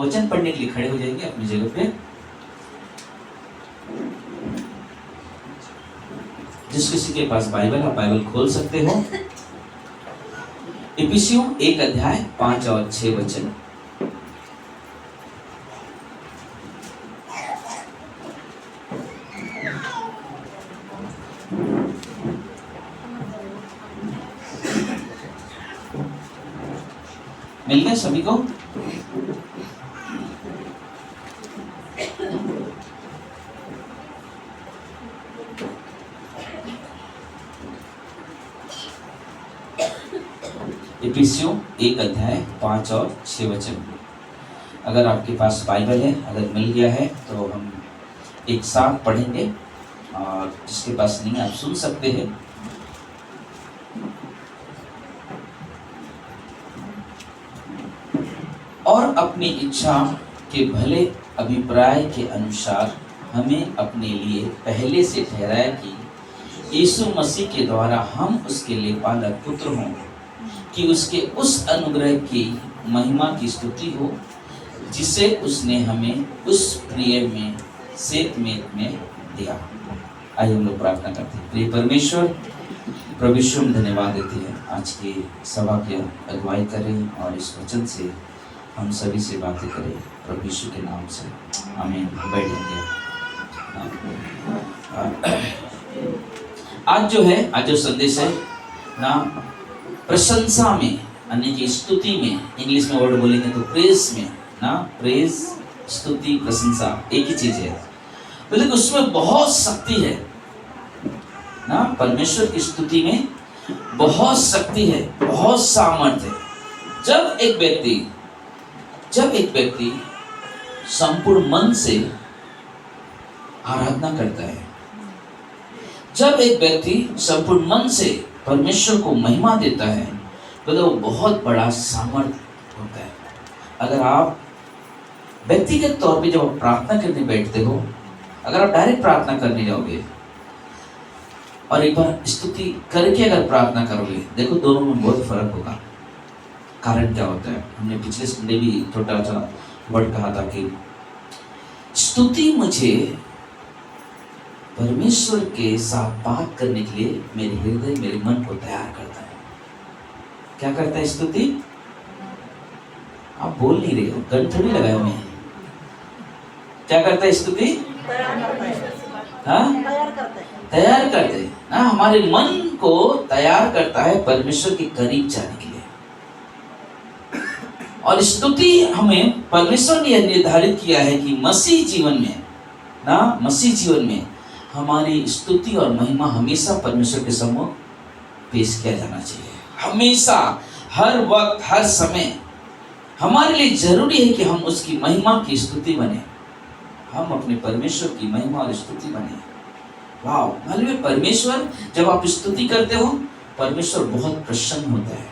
वचन पढ़ने के लिए खड़े हो जाएंगे अपनी जगह पे। जिस किसी के पास बाइबल, आप बाइबल खोल सकते हो। इफिसियों 1 अध्याय 5 और 6 वचन। मिल गया सभी को? इफिसियों 1 अध्याय 5 और 6 वचन। अगर आपके पास बाइबल है, अगर मिल गया है तो हम एक साथ पढ़ेंगे, और जिसके पास नहीं आप सुन सकते हैं। और अपनी इच्छा के भले अभिप्राय के अनुसार हमें अपने लिए पहले से ठहराया कि यीशु मसीह के द्वारा हम उसके लिए पालक पुत्र हों, कि उसके उस अनुग्रह की महिमा की स्तुति हो जिसे उसने हमें उस प्रिय में सेतमेत में दिया। आइए हम लोग प्रार्थना करते हैं। प्रिय परमेश्वर, प्रभु यीशु हम धन्यवाद देते हैं आज की सभा की अगुवाई करें और इस वचन से हम सभी से बातें करें, प्रभु यीशु के नाम से आमीन। बैठेंगे। आज जो संदेश है ना, प्रशंसा में, यानी कि स्तुति में, इंग्लिश में वर्ड बोलेंगे तो प्रेज में ना, प्रेज, स्तुति, प्रशंसा एक ही चीज है, लेकिन उसमें बहुत शक्ति है ना। परमेश्वर की स्तुति में बहुत शक्ति है, बहुत सामर्थ्य है। जब एक व्यक्ति संपूर्ण मन से आराधना करता है, जब एक व्यक्ति संपूर्ण मन से परमेश्वर को महिमा देता है, तो वो बहुत बड़ा सामर्थ्य होता है। अगर आप व्यक्तिगत तौर पे जब आप प्रार्थना करने बैठते हो, अगर आप डायरेक्ट प्रार्थना करने जाओगे और एक बार स्तुति करके अगर प्रार्थना करोगे, देखो दोनों में बहुत फर्क होगा। कारण क्या होता है? हमने पिछले संडे भी छोटा सा वर्ड कहा था कि स्तुति मुझे परमेश्वर के साथ बात करने के लिए मेरे हृदय, मेरे मन को तैयार करता है। क्या करता है स्तुति? आप बोल नहीं रहे हो, गन थोड़ी लगाया मैं। क्या करता है स्तुति? तैयार करते ना, हमारे मन को तैयार करता है परमेश्वर के करीब जाने के लिए। और स्तुति हमें परमेश्वर ने निर्धारित किया है कि मसीह जीवन में हमारी स्तुति और महिमा हमेशा परमेश्वर के सम्मुख पेश किया जाना चाहिए। हमेशा, हर वक्त, हर समय हमारे लिए जरूरी है कि हम उसकी महिमा की स्तुति बने, हम अपने परमेश्वर की महिमा और स्तुति बने। वाह, मालूम है परमेश्वर, जब आप स्तुति करते हो, परमेश्वर बहुत प्रसन्न होता है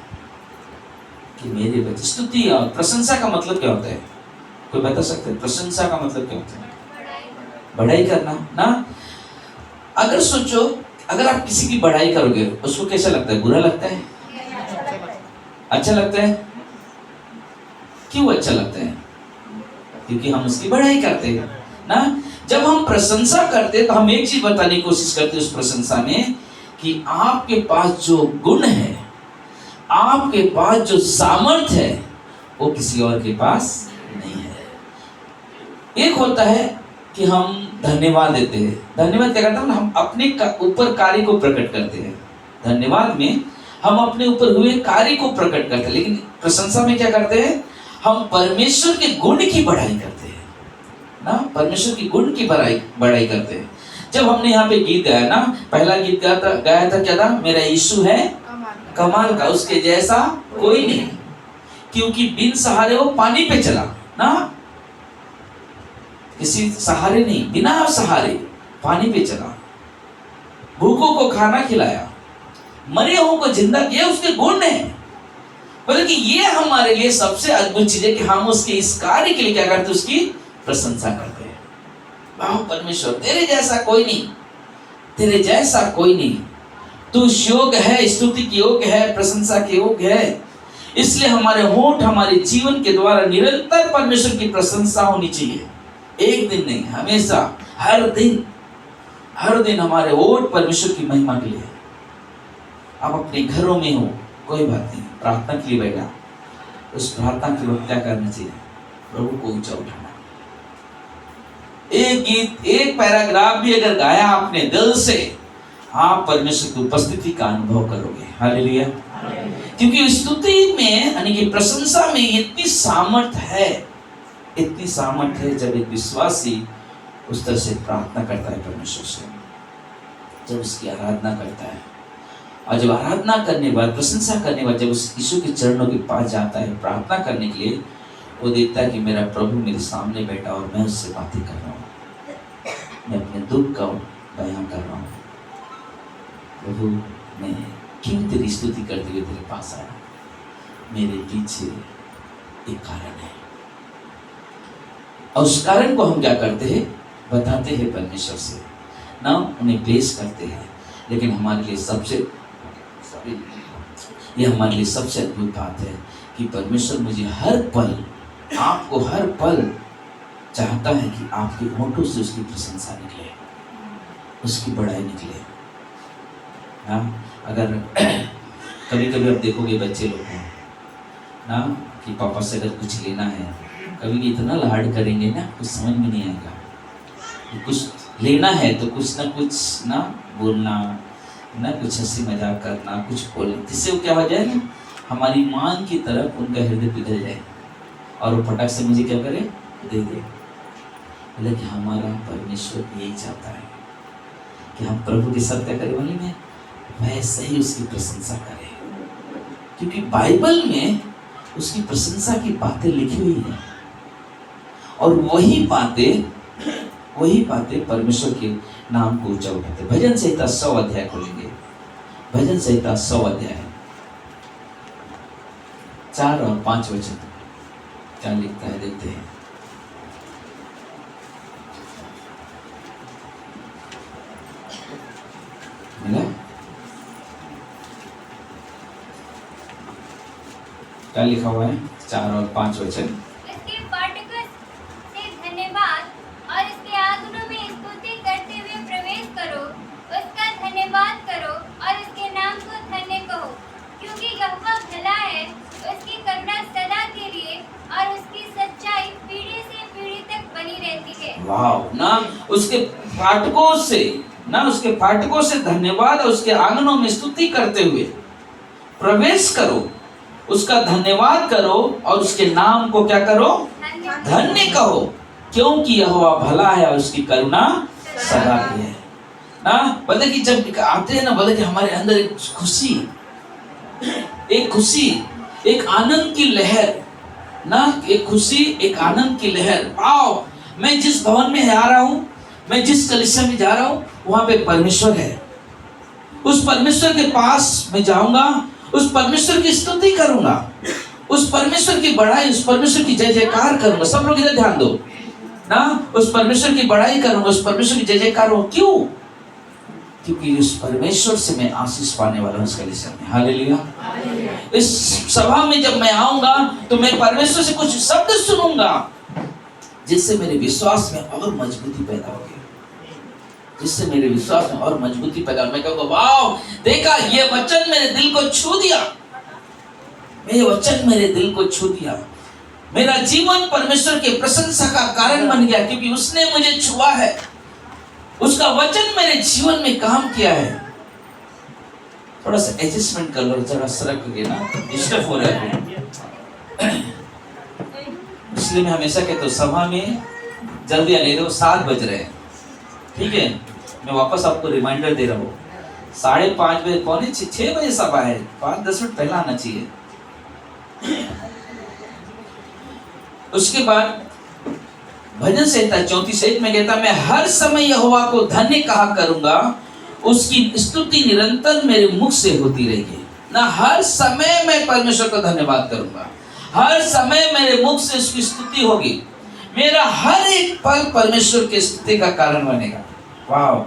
कि मेरे बच्चे। स्तुति और प्रशंसा का मतलब क्या होता है? कोई बता सकते हैं प्रशंसा का मतलब क्या होता है? बढ़ाई करना ना। अगर सोचो, अगर आप किसी की बढ़ाई करोगे, उसको कैसा लगता है? बुरा लगता है? अच्छा लगता है? क्यों अच्छा लगता है? क्योंकि हम उसकी बढ़ाई करते हैं ना। जब हम प्रशंसा करते हैं तो हम एक चीज बताने की कोशिश करते हैं उस प्रशंसा में, कि आपके पास जो गुण है, आपके पास जो सामर्थ्य है, वो किसी और के पास नहीं है। एक होता है कि हम धन्यवाद देते हैं। धन्यवाद क्या करते हैं? हम अपने ऊपर कार्य को प्रकट करते हैं। धन्यवाद में हम अपने ऊपर हुए कार्य को प्रकट करते हैं, लेकिन प्रशंसा में क्या करते हैं? हम परमेश्वर के गुण की बढ़ाई करते हैं ना, परमेश्वर की गुण की बढ़ाई करते हैं। जब हमने यहाँ पे गीत गाया ना, पहला गीत गाया था क्या था? मेरा यीशु है कमाल का, उसके जैसा कोई नहीं, क्योंकि बिन सहारे वो पानी पे चला ना, किसी सहारे नहीं, बिना सहारे पानी पे चला, भूखों को खाना खिलाया, मरे हुओं को जिंदा किया, उसके गुण है। बल्कि ये हमारे लिए सबसे अद्भुत चीज है कि हम उसके इस कार्य के लिए क्या करते हैं? उसकी प्रशंसा करते हैं। वाह परमेश्वर, तेरे जैसा कोई नहीं, तेरे जैसा कोई नहीं, तू योग्य है, स्तुति के योग्य है, प्रशंसा के योग्य है। इसलिए हमारे होंठ हमारे जीवन के द्वारा निरंतर परमेश्वर की प्रशंसा होनी चाहिए। एक दिन नहीं, हमेशा, हर दिन हमारे होंठ परमेश्वर की महिमा के लिए। आप अपने घरों में हो, कोई बात नहीं, प्रार्थना के लिए बैठा, उस प्रार्थना के वक्त क्या करना चाहिए? प्रभु को ऊंचा उठाना। एक गीत, एक पैराग्राफ भी अगर गाया आपने दिल से, आप परमेश्वर की उपस्थिति का अनुभव करोगे। हालेलुया। क्योंकि स्तुति में यानी कि प्रशंसा में इतनी सामर्थ है, इतनी सामर्थ है। जब एक विश्वासी उस तरह से प्रार्थना करता है परमेश्वर से, जब उसकी आराधना करता है, और जब आराधना करने के बाद, प्रशंसा करने के बाद, जब उस यीशु के चरणों के पास जाता है प्रार्थना करने के लिए, वो देखता है कि मेरा प्रभु मेरे सामने बैठा और मैं उससे बातें कर रहा हूँ, मैं अपने दुख का बयान कर रहा हूँ। प्रभु, मैं क्यों तेरी स्तुति करते हुए तेरे पास आया? मेरे पीछे एक कारण है, और उस कारण को हम क्या करते हैं? बताते हैं परमेश्वर से ना, उन्हें पेश करते हैं। लेकिन हमारे लिए ये हमारे लिए सबसे अद्भुत बात है कि परमेश्वर मुझे हर पल, आपको हर पल चाहता है कि आपके होठों से उसकी प्रशंसा निकले, उसकी बड़ाई निकले। ना अगर कभी कभी आप देखोगे बच्चे लोग को ना कि पापा से अगर कुछ लेना है, कभी इतना लाड करेंगे ना, कुछ समझ में नहीं आएगा। कुछ लेना है तो कुछ ना कुछ ना बोलना, ना कुछ हंसी मजाक करना, कुछ बोलना, जिससे वो क्या हो जाए ना, हमारी मान की तरफ उनका हृदय पिघल जाए और वो फटाक से मुझे क्या करे? दे दे। लेकिन हमारा परमेश्वर यही चाहता है कि हम प्रभु के साथ क्या करें? वाले में वैसे ही उसकी प्रशंसा करें, क्योंकि बाइबल में उसकी प्रशंसा की बातें लिखी हुई हैं, और वही बातें परमेश्वर के नाम को ऊंचा उठाते। भजन संहिता 100 अध्याय खोलेंगे, भजन संहिता 100 अध्याय 4 और 5 वचन क्या लिखता है, देखते हैं। मिला? क्या लिखा हुआ है? 4 और 5 वचन। इसके पाठकों से धन्यवाद और इसके आंगनों में स्तुति करते हुए प्रवेश करो, उसका धन्यवाद करो और उसके नाम को धन्य कहो, क्योंकि यहोवा भला है, उसकी करुणा सदा के लिए और उसकी सच्चाई पीढ़ी से पीढ़ी तक बनी रहती है। वाह! ना उसके फाटकों से धन्यवाद और उसके आंगनों में स्तुति करते हुए प्रवेश करो, उसका धन्यवाद करो और उसके नाम को क्या करो? धन्य कहो, क्योंकि यहोवा भला है और उसकी करुणा सदा की है। ना बोले कि जब आते हैं ना, बोले कि हमारे अंदर एक खुशी, एक आनंद की लहर, ना एक खुशी, एक आनंद की लहर। आओ, मैं जिस भवन में आ रहा हूँ, मैं जिस कलीसिया में जा रहा हूँ, वहां पे परमेश्वर है। उस परमेश्वर के पास मैं जाऊंगा, उस परमेश्वर की स्तुति करूंगा, उस परमेश्वर की बड़ाई, उस परमेश्वर की जय जयकार करूंगा। सब लोग इधर ध्यान दो ना, उस परमेश्वर की बड़ाई करूंगा, उस परमेश्वर की जय जयकार हो। क्यों? क्योंकि उस परमेश्वर से मैं आशीष पाने वाला हूँ इस कलीसिया में। हालेलुया। इस सभा में जब मैं आऊंगा तो मैं परमेश्वर से कुछ शब्द सुनूंगा, जिससे मेरे विश्वास में और मजबूती पैदा होगी, जिससे मेरे विश्वास में और मजबूती पैदा। मैं कहूँगा, वाह, देखा, ये वचन मेरे दिल को छू दिया, ये वचन मेरे दिल को छू दिया। मेरा जीवन परमेश्वर के प्रशंसा का कारण बन गया, क्योंकि उसने मुझे छुआ है, उसका वचन मेरे जीवन में काम किया है। थोड़ा सा एडजस्टमेंट कर लो, जरा सरक गए ना, डिस्टर्ब हो रहा है। इसलिए मैं हमेशा कहता हूँ, सभा में जल्दी आने दो, 7 बज रहे हैं, ठीक है? मैं वापस आपको रिमाइंडर दे रहा हूँ, 5:30 बजे, 5:45 बजे सभा है, 5-10 मिनट पहला आना चाहिए। उसके बाद भजन संहिता 34:1 में कहता, मैं हर समय यहोवा को धन्य कहा करूंगा, उसकी स्तुति निरंतर मेरे मुख से होती रहेगी। ना हर समय मैं परमेश्वर को धन्यवाद करूंगा, हर समय मेरे मुख से उसकी स्तुति होगी। मेरा हर एक पल परमेश्वर की स्तुति का कारण बनेगा। वाह!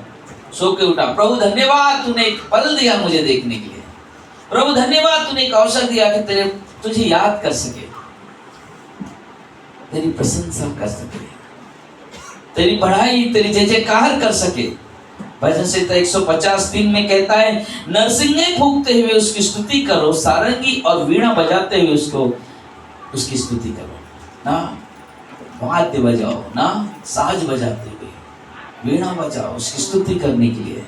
सो के उठा, प्रभु धन्यवाद, तूने एक पल दिया मुझे देखने के लिए। प्रभु धन्यवाद, तूने एक अवसर दिया कि तेरे तुझे याद कर सके, तेरी प्रशंसा कर सके, तेरी बढ़ाई, तेरी जय जयकार कर सके। भजन संहिता 150:3 में कहता है, नरसिंगे फूंकते हुए उसकी स्तुति करो, सारंगी और वीणा बजाते हुए उसकी स्तुति करो। ना वाद्य बजाओ, ना साज बजाते हुए, वीणा बजाओ उसकी स्तुति करने के लिए।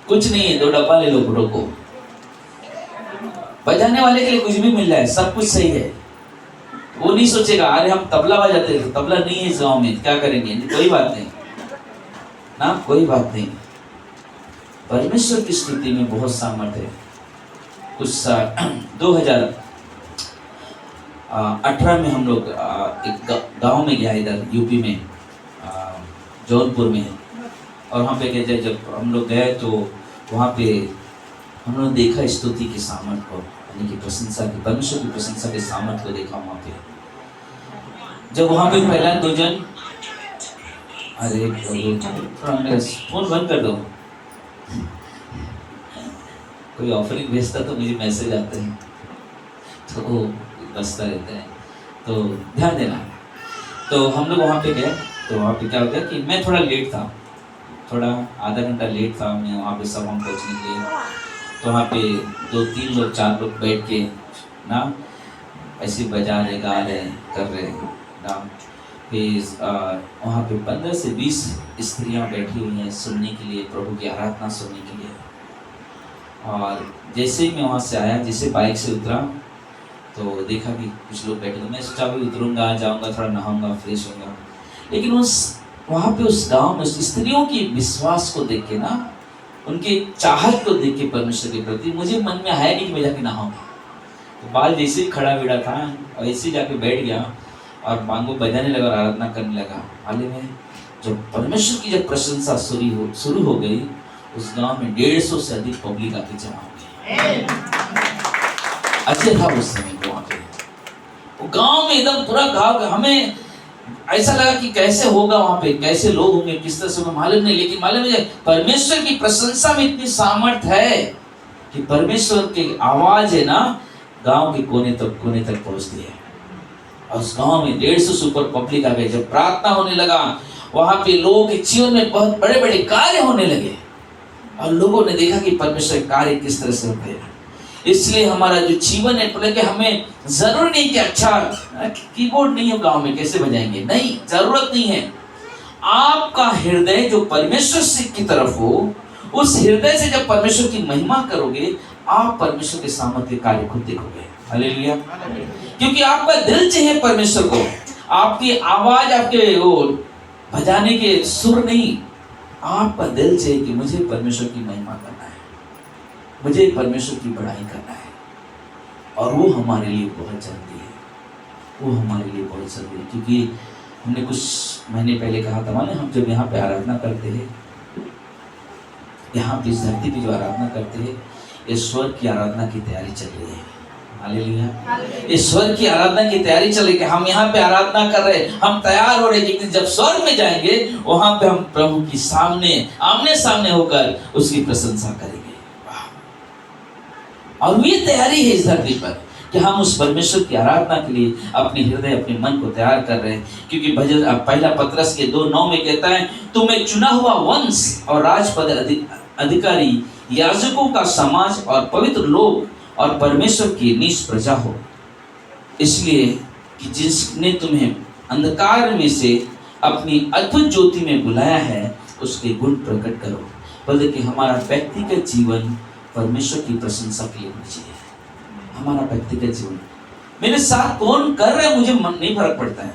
कुछ नहीं है, 2 डब्बा ले लो बुढ़ो को, बजाने वाले के लिए कुछ भी मिल रहा है, सब कुछ सही है। वो नहीं सोचेगा अरे हम तबला बजाते हैं, तबला नहीं है इस गाँव में, क्या करेंगे, कोई बात नहीं ना, कोई बात नहीं। परमेश्वर की स्तुति में बहुत सामर्थ्य है। कुछ 2018 में हम लोग एक गांव में गया, इधर यूपी में, जौनपुर में, और वहाँ पे कहते जब हम लोग गए तो वहाँ पे हम लोगों ने देखा स्तुति की सामर्थ को, यानी कि प्रशंसा की, परमेश्वर की प्रशंसा के सामर्थ को देखा वहाँ पे। जब वहाँ पे पहला 2 जन, अरे थोड़ा मेरा फोन बंद कर दो, कोई ऑफरिंग भेजता तो मुझे मैसेज आते हैं तो वो बसता रहता है, तो ध्यान देना। तो हम लोग वहाँ पे गए, तो वहाँ पे क्या होता है कि मैं थोड़ा लेट था, थोड़ा आधा घंटा लेट था मैं वहाँ पे सब हम पहुँचने के लिए। तो वहाँ पे 2-3 लोग 4 लोग बैठ के ना ऐसे बजा रहे, गा रहे, कर रहे ना। फिर वहाँ पे 15 से 20 स्त्रियाँ बैठी हुई हैं सुनने के लिए, प्रभु की आराधना सुनने के लिए। और जैसे ही मैं वहाँ से आया, जैसे बाइक से उतरा तो देखा कि कुछ लोग बैठे, तो मैं सोचा भी उतरूँगा, जाऊँगा, थोड़ा नहाऊँगा, फ्रेश होऊंगा। लेकिन वहाँ पे उस गांव में उस स्त्रियों की विश्वास को देख के ना, उनके चाहत को देख के परमेश्वर के प्रति, मुझे मन में आया नहीं कि मैं जाके नहाऊँगा। तो बाल जैसे ही खड़ा बिड़ा था और ऐसे जाके बैठ गया और बांगो बजाने लगा और आराधना करने लगा। हाल में जब परमेश्वर की जब प्रशंसा शुरू हो गई, उस गांव में 150 से अधिक पब्लिक आके जमा हो गई। अच्छे था उस समय वहाँ पे, वो गांव में एकदम पूरा गांव, हमें ऐसा लगा कि कैसे होगा वहाँ पे, कैसे लोग होंगे, किस तरह से होगा मालूम नहीं, लेकिन मालूम है परमेश्वर की प्रशंसा में इतनी सामर्थ्य है कि परमेश्वर की आवाज है ना गांव के कोने तक पहुंचती है। और उस गांव में 150 से ऊपर पब्लिक आ गई। जब प्रार्थना होने लगा, वहां पे लोगों के जीवन में बहुत बड़े बड़े कार्य होने लगे और लोगों ने देखा कि परमेश्वर कार्य किस तरह से होते हैं। इसलिए हमारा जो जीवन है, बोले कि हमें जरूर नहीं कि अच्छा कीबोर्ड नहीं हो गांव में कैसे बजाएंगे, नहीं, जरूरत नहीं है। आपका हृदय जो परमेश्वर से की तरफ हो, उस हृदय से जब परमेश्वर की महिमा करोगे, आप परमेश्वर के सामर्थ्य कार्य खुद देखोगे। हालेलुया। क्योंकि आपका दिल चाहिए परमेश्वर को, आपकी आवाज, आपके वो बजाने के सुर नहीं, आपका दिल चाहिए कि मुझे परमेश्वर की महिमा करना है, मुझे परमेश्वर की बढ़ाई करना है। और वो हमारे लिए बहुत जरूरी है, वो हमारे लिए बहुत जरूरी है। क्योंकि हमने कुछ महीने पहले कहा था, माने हम जब यहाँ पे आराधना करते हैं, यहाँ पे इस धरती पे जो आराधना करते हैं, ईश्वर की आराधना की तैयारी चल रही है। हालेलुया। ईश्वर की आराधना की तैयारी चल रही है। हम यहाँ पे आराधना कर रहे, हम तैयार हो रहे, लेकिन जब स्वर्ग में जाएंगे, वहां पे हम प्रभु की सामने आमने सामने होकर उसकी प्रशंसा करेंगे। और ये तैयारी है इस धरती पर कि हम उस परमेश्वर की आराधना के लिए अपने हृदय, अपने मन को तैयार कर रहे हैं। क्योंकि भजन पहला पत्रस के 2:9 में कहता है, तुम एक चुना हुआ वंश और राजपद अधिकारी, याजकों का समाज और पवित्र लोग और परमेश्वर की निज प्रजा हो, इसलिए कि जिसने तुम्हें अंधकार में से अपनी अद्भुत ज्योति में बुलाया है, उसके गुण प्रकट करो। बोलते कि हमारा व्यक्तिगत जीवन परमेश्वर की प्रशंसा के लिए होना चाहिए। हमारा व्यक्तिगत जीवन, मेरे साथ कौन कर रहे मुझे मन नहीं फर्क पड़ता है।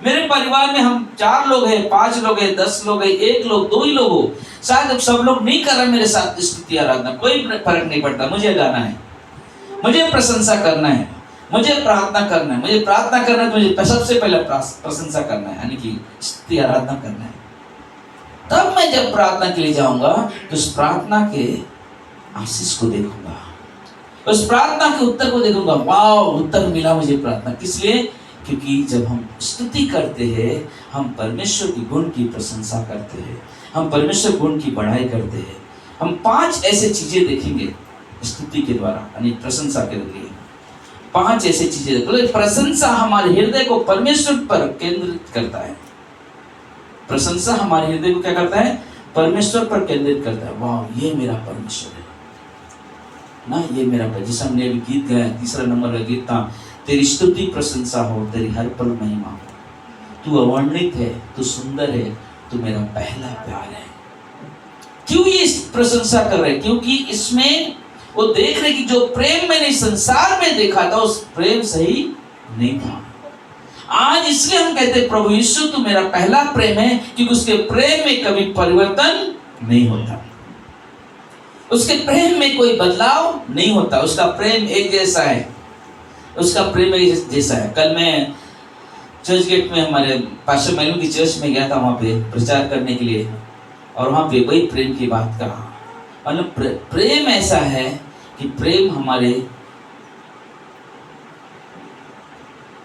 मेरे परिवार में हम 4 लोग हैं, 5 लोग हैं, 10 लोग हैं, 1 लोग, 2 ही लोग हो, शायद अब सब लोग नहीं कर रहे मेरे साथ स्तुति आराधना, कोई फर्क नहीं पड़ता। मुझे गाना है, मुझे प्रशंसा करना है, मुझे प्रार्थना करना है, मुझे प्रार्थना करना है, तो मुझे सबसे पहले प्रशंसा करना है, यानी कि स्तुति आराधना करना है। तब मैं जब प्रार्थना के लिए जाऊंगा तो उस प्रार्थना के आशीष को देखूंगा, उस प्रार्थना के उत्तर को देखूंगा। वाह, उत्तर मिला मुझे प्रार्थना, किस लिए? क्योंकि जब हम स्तुति करते हैं, हम परमेश्वर की गुण की प्रशंसा करते हैं, हम परमेश्वर गुण की बढ़ाई करते हैं। हम 5 ऐसे चीजें देखेंगे स्तुति के द्वारा, यानी प्रशंसा के लिए। 5 ऐसी चीजें, तो प्रशंसा हमारे हृदय को परमेश्वर पर केंद्रित करता है। प्रशंसा हमारे हृदय को क्या करता है? परमेश्वर पर केंद्रित करता है। वाह, ये मेरा परमेश्वर है ना, ये मेरा परमेश्वर। जिस हमने अभी गीत गाया, तीसरा नंबर का गीत था, तेरी स्तुति प्रशंसा हो, तेरी हर पल महिमा हो। तू अवर्णित है, तू सुंदर है, तू मेरा पहला प्यार है। क्यों ये प्रशंसा कर रहे? क्योंकि इसमें वो देख रहे कि जो प्रेम मैंने संसार में देखा था, उस प्रेम सही नहीं था। आज इसलिए हम कहते हैं प्रभु यीशु तू मेरा पहला प्रेम है, क्योंकि उसके प्रेम में कभी परिवर्तन नहीं होता, उसके प्रेम में कोई बदलाव नहीं होता, उसका प्रेम एक जैसा है, उसका प्रेम एक जैसा है। कल मैं चर्च गेट में हमारे पास्टर मैनू की चर्च में गया था, वहाँ पे प्रचार करने के लिए, और वहाँ पे वही प्रेम की बात कहा। मतलब प्रेम ऐसा है कि प्रेम हमारे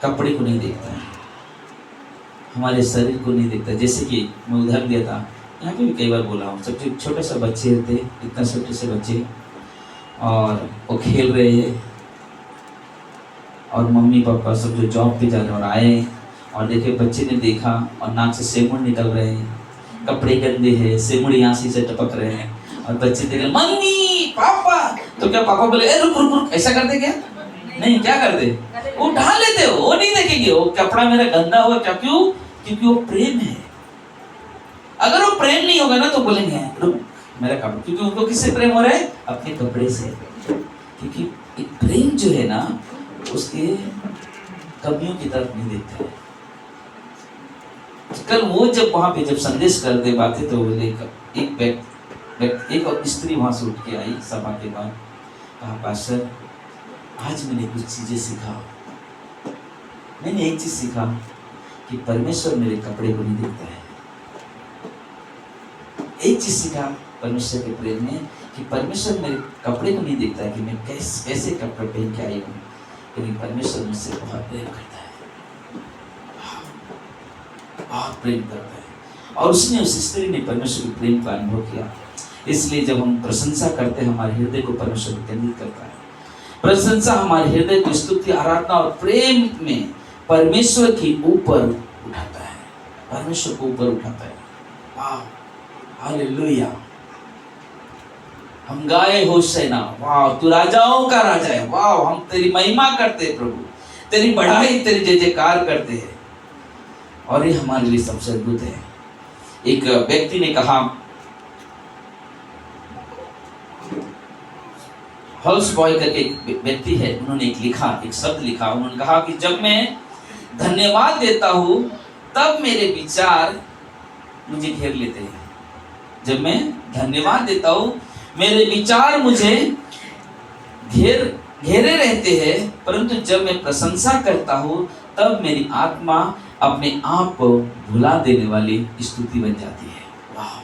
कपड़े को नहीं देखता है, हमारे शरीर को नहीं देखता। जैसे कि मैं उदाहरण दिया था, यहाँ पे भी कई बार बोला हूँ, सबसे छोटा सा बच्चे थे, इतना छोटे से बच्चे, और वो खेल रहे हैं, और मम्मी पापा सब जो जॉब पे जा रहे हैं और आए, और देखे बच्चे ने देखा और नाक से सेमुड़ निकल रहे हैं, कपड़े गंदे हैं, सेमुड़ यहाँ से टपक रहे हैं, और बच्चे देख रहे मम्मी पापा, तो क्या पापा बोले ए रुक रुक रुक, ऐसा करते क्या? नहीं, क्या करते? वो ढाल लेते हो, वो नहीं देखेंगे वो कपड़ा मेरा गंदा हुआ क्या, क्यों? क्योंकि वो प्रेम है। अगर वो प्रेम नहीं होगा ना तो बोलेंगे रुक मेरा कपड़ा, क्योंकि उनको किससे प्रेम हो रहा है? अपने कपड़े से। क्योंकि एक प्रेम जो है ना, उसके कमियों की तरफ नहीं देखता है। कल वो जब वहां पे जब संदेश कर दे बातें, तो बोले एक स्त्री वहां से उठ के आई सभा के बाद, कहा पास्टर आज मैंने कुछ चीजें सीखा, मैंने एक चीज सीखा कि परमेश्वर मेरे कपड़े को नहीं देखता है। एक चीज सीखा परमेश्वर के प्रेम में कि परमेश्वर मेरे कपड़े को नहीं देखता है कि मैं कैसे कपड़े पहन के आई हूँ, लेकिन परमेश्वर मुझसे बहुत प्रेम करता है, बहुत प्रेम करता है। और उसने, उस स्त्री ने परमेश्वर के प्रेम का अनुभव किया। इसलिए जब हम प्रशंसा करते हैं, हमारे हृदय को परमेश्वर केंद्रित करता है। प्रशंसा हमारे हृदय को स्तुति, आराधना और प्रेम में परमेश्वर की ऊपर उठाता है, परमेश्वर को ऊपर उठाता है। हालेलुया। हम गाए होशाना, वाह तू राजाओं का राजा है, वाह हम तेरी महिमा करते हैं प्रभु, तेरी बढ़ाई, तेरी जय जयकार करते हैं। और ये हमारे लिए सबसे अद्भुत है। एक व्यक्ति ने कहा, हॉल्स बॉय करके एक व्यक्ति है, उन्होंने एक शब्द लिखा, उन्होंने कहा कि जब मैं धन्यवाद देता हूं तब मेरे विचार मुझे घेर लेते हैं। जब मैं धन्यवाद देता हूं मेरे विचार मुझे घेरे रहते हैं, परंतु जब मैं प्रशंसा करता हूं तब मेरी आत्मा अपने आप को भुला देने वाली स्तुति बन जाती है। वाह!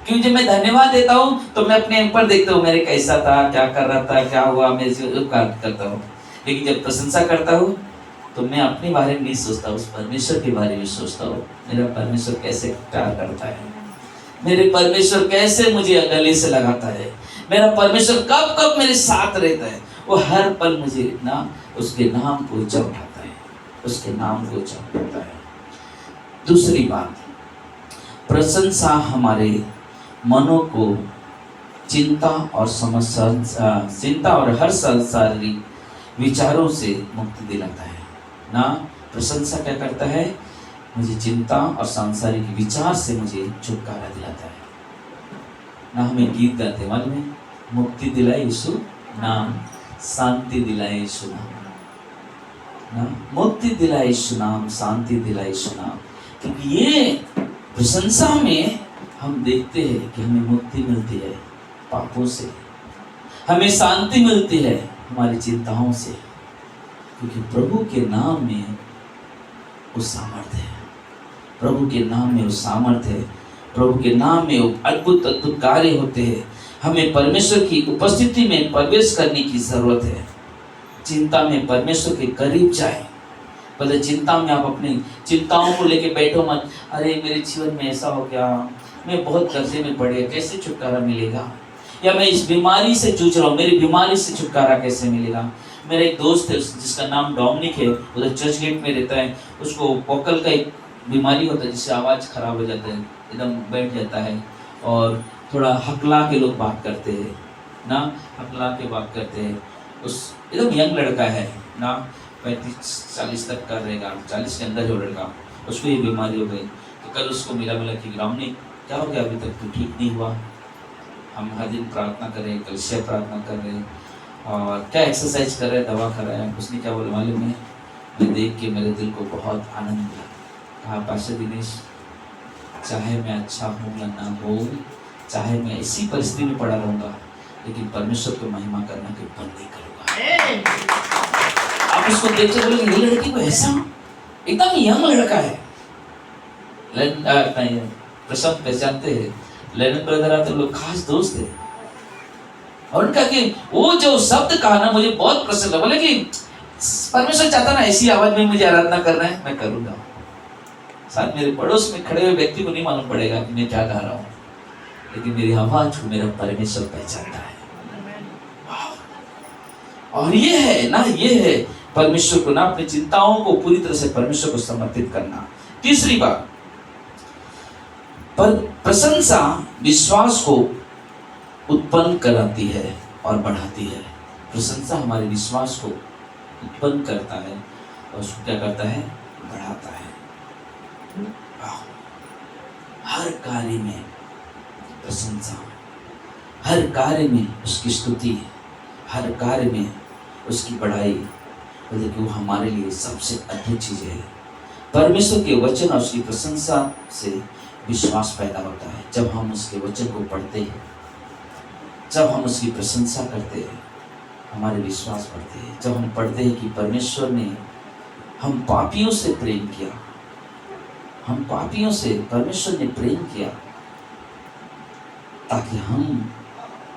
क्योंकि जब मैं धन्यवाद देता हूं तो मैं अपने ऊपर देखता हूं, मेरे कैसा था, क्या कर रहा था, क्या हुआ, मैं करता हूं। लेकिन जब प्रशंसा करता हूं तो मैं अपने बारे में नहीं सोचता, उस परमेश्वर के बारे में सोचता हूँ। मेरा परमेश्वर कैसे प्यार करता है, मेरे परमेश्वर कैसे मुझे गले से लगाता है, मेरा परमेश्वर कब कब मेरे साथ रहता है, वो हर पल मुझे ना उसके नाम को ऊंचा उठाता है, उसके नाम को ऊंचा उठाता है। दूसरी बात, प्रशंसा हमारे मनों को चिंता और हर सांसारिक विचारों से मुक्ति दिलाता है। ना प्रशंसा क्या करता है, मुझे चिंता और सांसारिक विचार से मुझे छुटकारा दिलाता है। ना हमें गीत गाते मालूम है, मुक्ति दिलाए यीशु नाम, शांति दिलाए यीशु नाम, ना मुक्ति दिलाए यीशु नाम, शांति दिलाए यीशु नाम। क्योंकि ये प्रशंसा में हम देखते हैं कि हमें मुक्ति मिलती है पापों से, हमें शांति मिलती है हमारी चिंताओं से, क्योंकि प्रभु के नाम में वो सामर्थ्य है, प्रभु के नाम में वो सामर्थ्य है, प्रभु के नाम में वो अद्भुत अद्भुत कार्य होते हैं। हमें परमेश्वर की उपस्थिति में प्रवेश करने की जरूरत है। चिंता में परमेश्वर के करीब जाए। पहले चिंता में आप अपनी चिंताओं को लेके बैठो मत, अरे मेरे जीवन में ऐसा हो गया, मैं बहुत कर्जे में पड़ गया, कैसे छुटकारा मिलेगा, या मैं इस बीमारी से जूझ रहा हूँ, मेरी बीमारी से छुटकारा कैसे मिलेगा, मेरा एक दोस्त है जिसका नाम डोमिनिक है, उधर चर्च गेट में रहता है। उसको वोकल का एक बीमारी होता है जिससे आवाज़ खराब हो जाता है, एकदम बैठ जाता है और थोड़ा हकला के लोग बात करते हैं ना, हकला के बात करते हैं। उस एकदम यंग लड़का है ना, 35-40 तक का रहेगा, 40 के अंदर जो लड़का, उसको ये बीमारी हो गई। तो कल उसको मिला कि डोमिनिक क्या हो गया, अभी तक तो ठीक नहीं हुआ। हम हर दिन प्रार्थना कर रहे हैं, कलिसिया प्रार्थना कर रहे हैं और क्या एक्सरसाइज कर रहे हैं, दवा खा रहे हैं। उसने क्या बोला मालूम है, मैं देख के मेरे दिल को बहुत आनंद मिला। कहा पास्टर दिनेश, चाहे मैं अच्छा हूँ या ना हो, चाहे मैं इसी परिस्थिति में पड़ा रहूँगा, लेकिन परमेश्वर को महिमा करना के बंद नहीं करूँगा। आप उसको देख के बोलेंगे ये लड़की को ऐसा, एकदम यंग लड़का है। प्रशांत पहचानते हैं, लेनन ब्रदर आते लोग खास दोस्त है। और उनका कि वो जो शब्द कहा ना मुझे बहुत प्रसन्न लगा। बोले कि परमेश्वर चाहता ना ऐसी आवाज में मुझे आराधना करना है, मैं करूंगा। साथ मेरे पड़ोस में खड़े हुए व्यक्ति को नहीं मालूम पड़ेगा कि मैं क्या गा रहा हूँ, लेकिन मेरी आवाज को मेरा परमेश्वर पहचानता है। और ये है ना, ये है परमेश्वर को ना अपनी चिंताओं को पूरी तरह से परमेश्वर को समर्पित करना। तीसरी बात, पर प्रशंसा विश्वास को उत्पन्न कराती है और बढ़ाती है। प्रशंसा हमारे विश्वास को उत्पन्न करता है और उसको क्या करता है, बढ़ाता है। हर कार्य में प्रशंसा, हर कार्य में उसकी स्तुति, हर कार्य में उसकी बढ़ाई, क्योंकि वो हमारे लिए सबसे अद्भुत चीज है। परमेश्वर के वचन और उसकी प्रशंसा से विश्वास पैदा होता है। जब हम उसके वचन को पढ़ते हैं, जब हम उसकी प्रशंसा करते हैं, हमारे विश्वास बढ़ते हैं। जब हम पढ़ते हैं कि परमेश्वर ने हम पापियों से प्रेम किया, हम पापियों से परमेश्वर ने प्रेम किया ताकि हम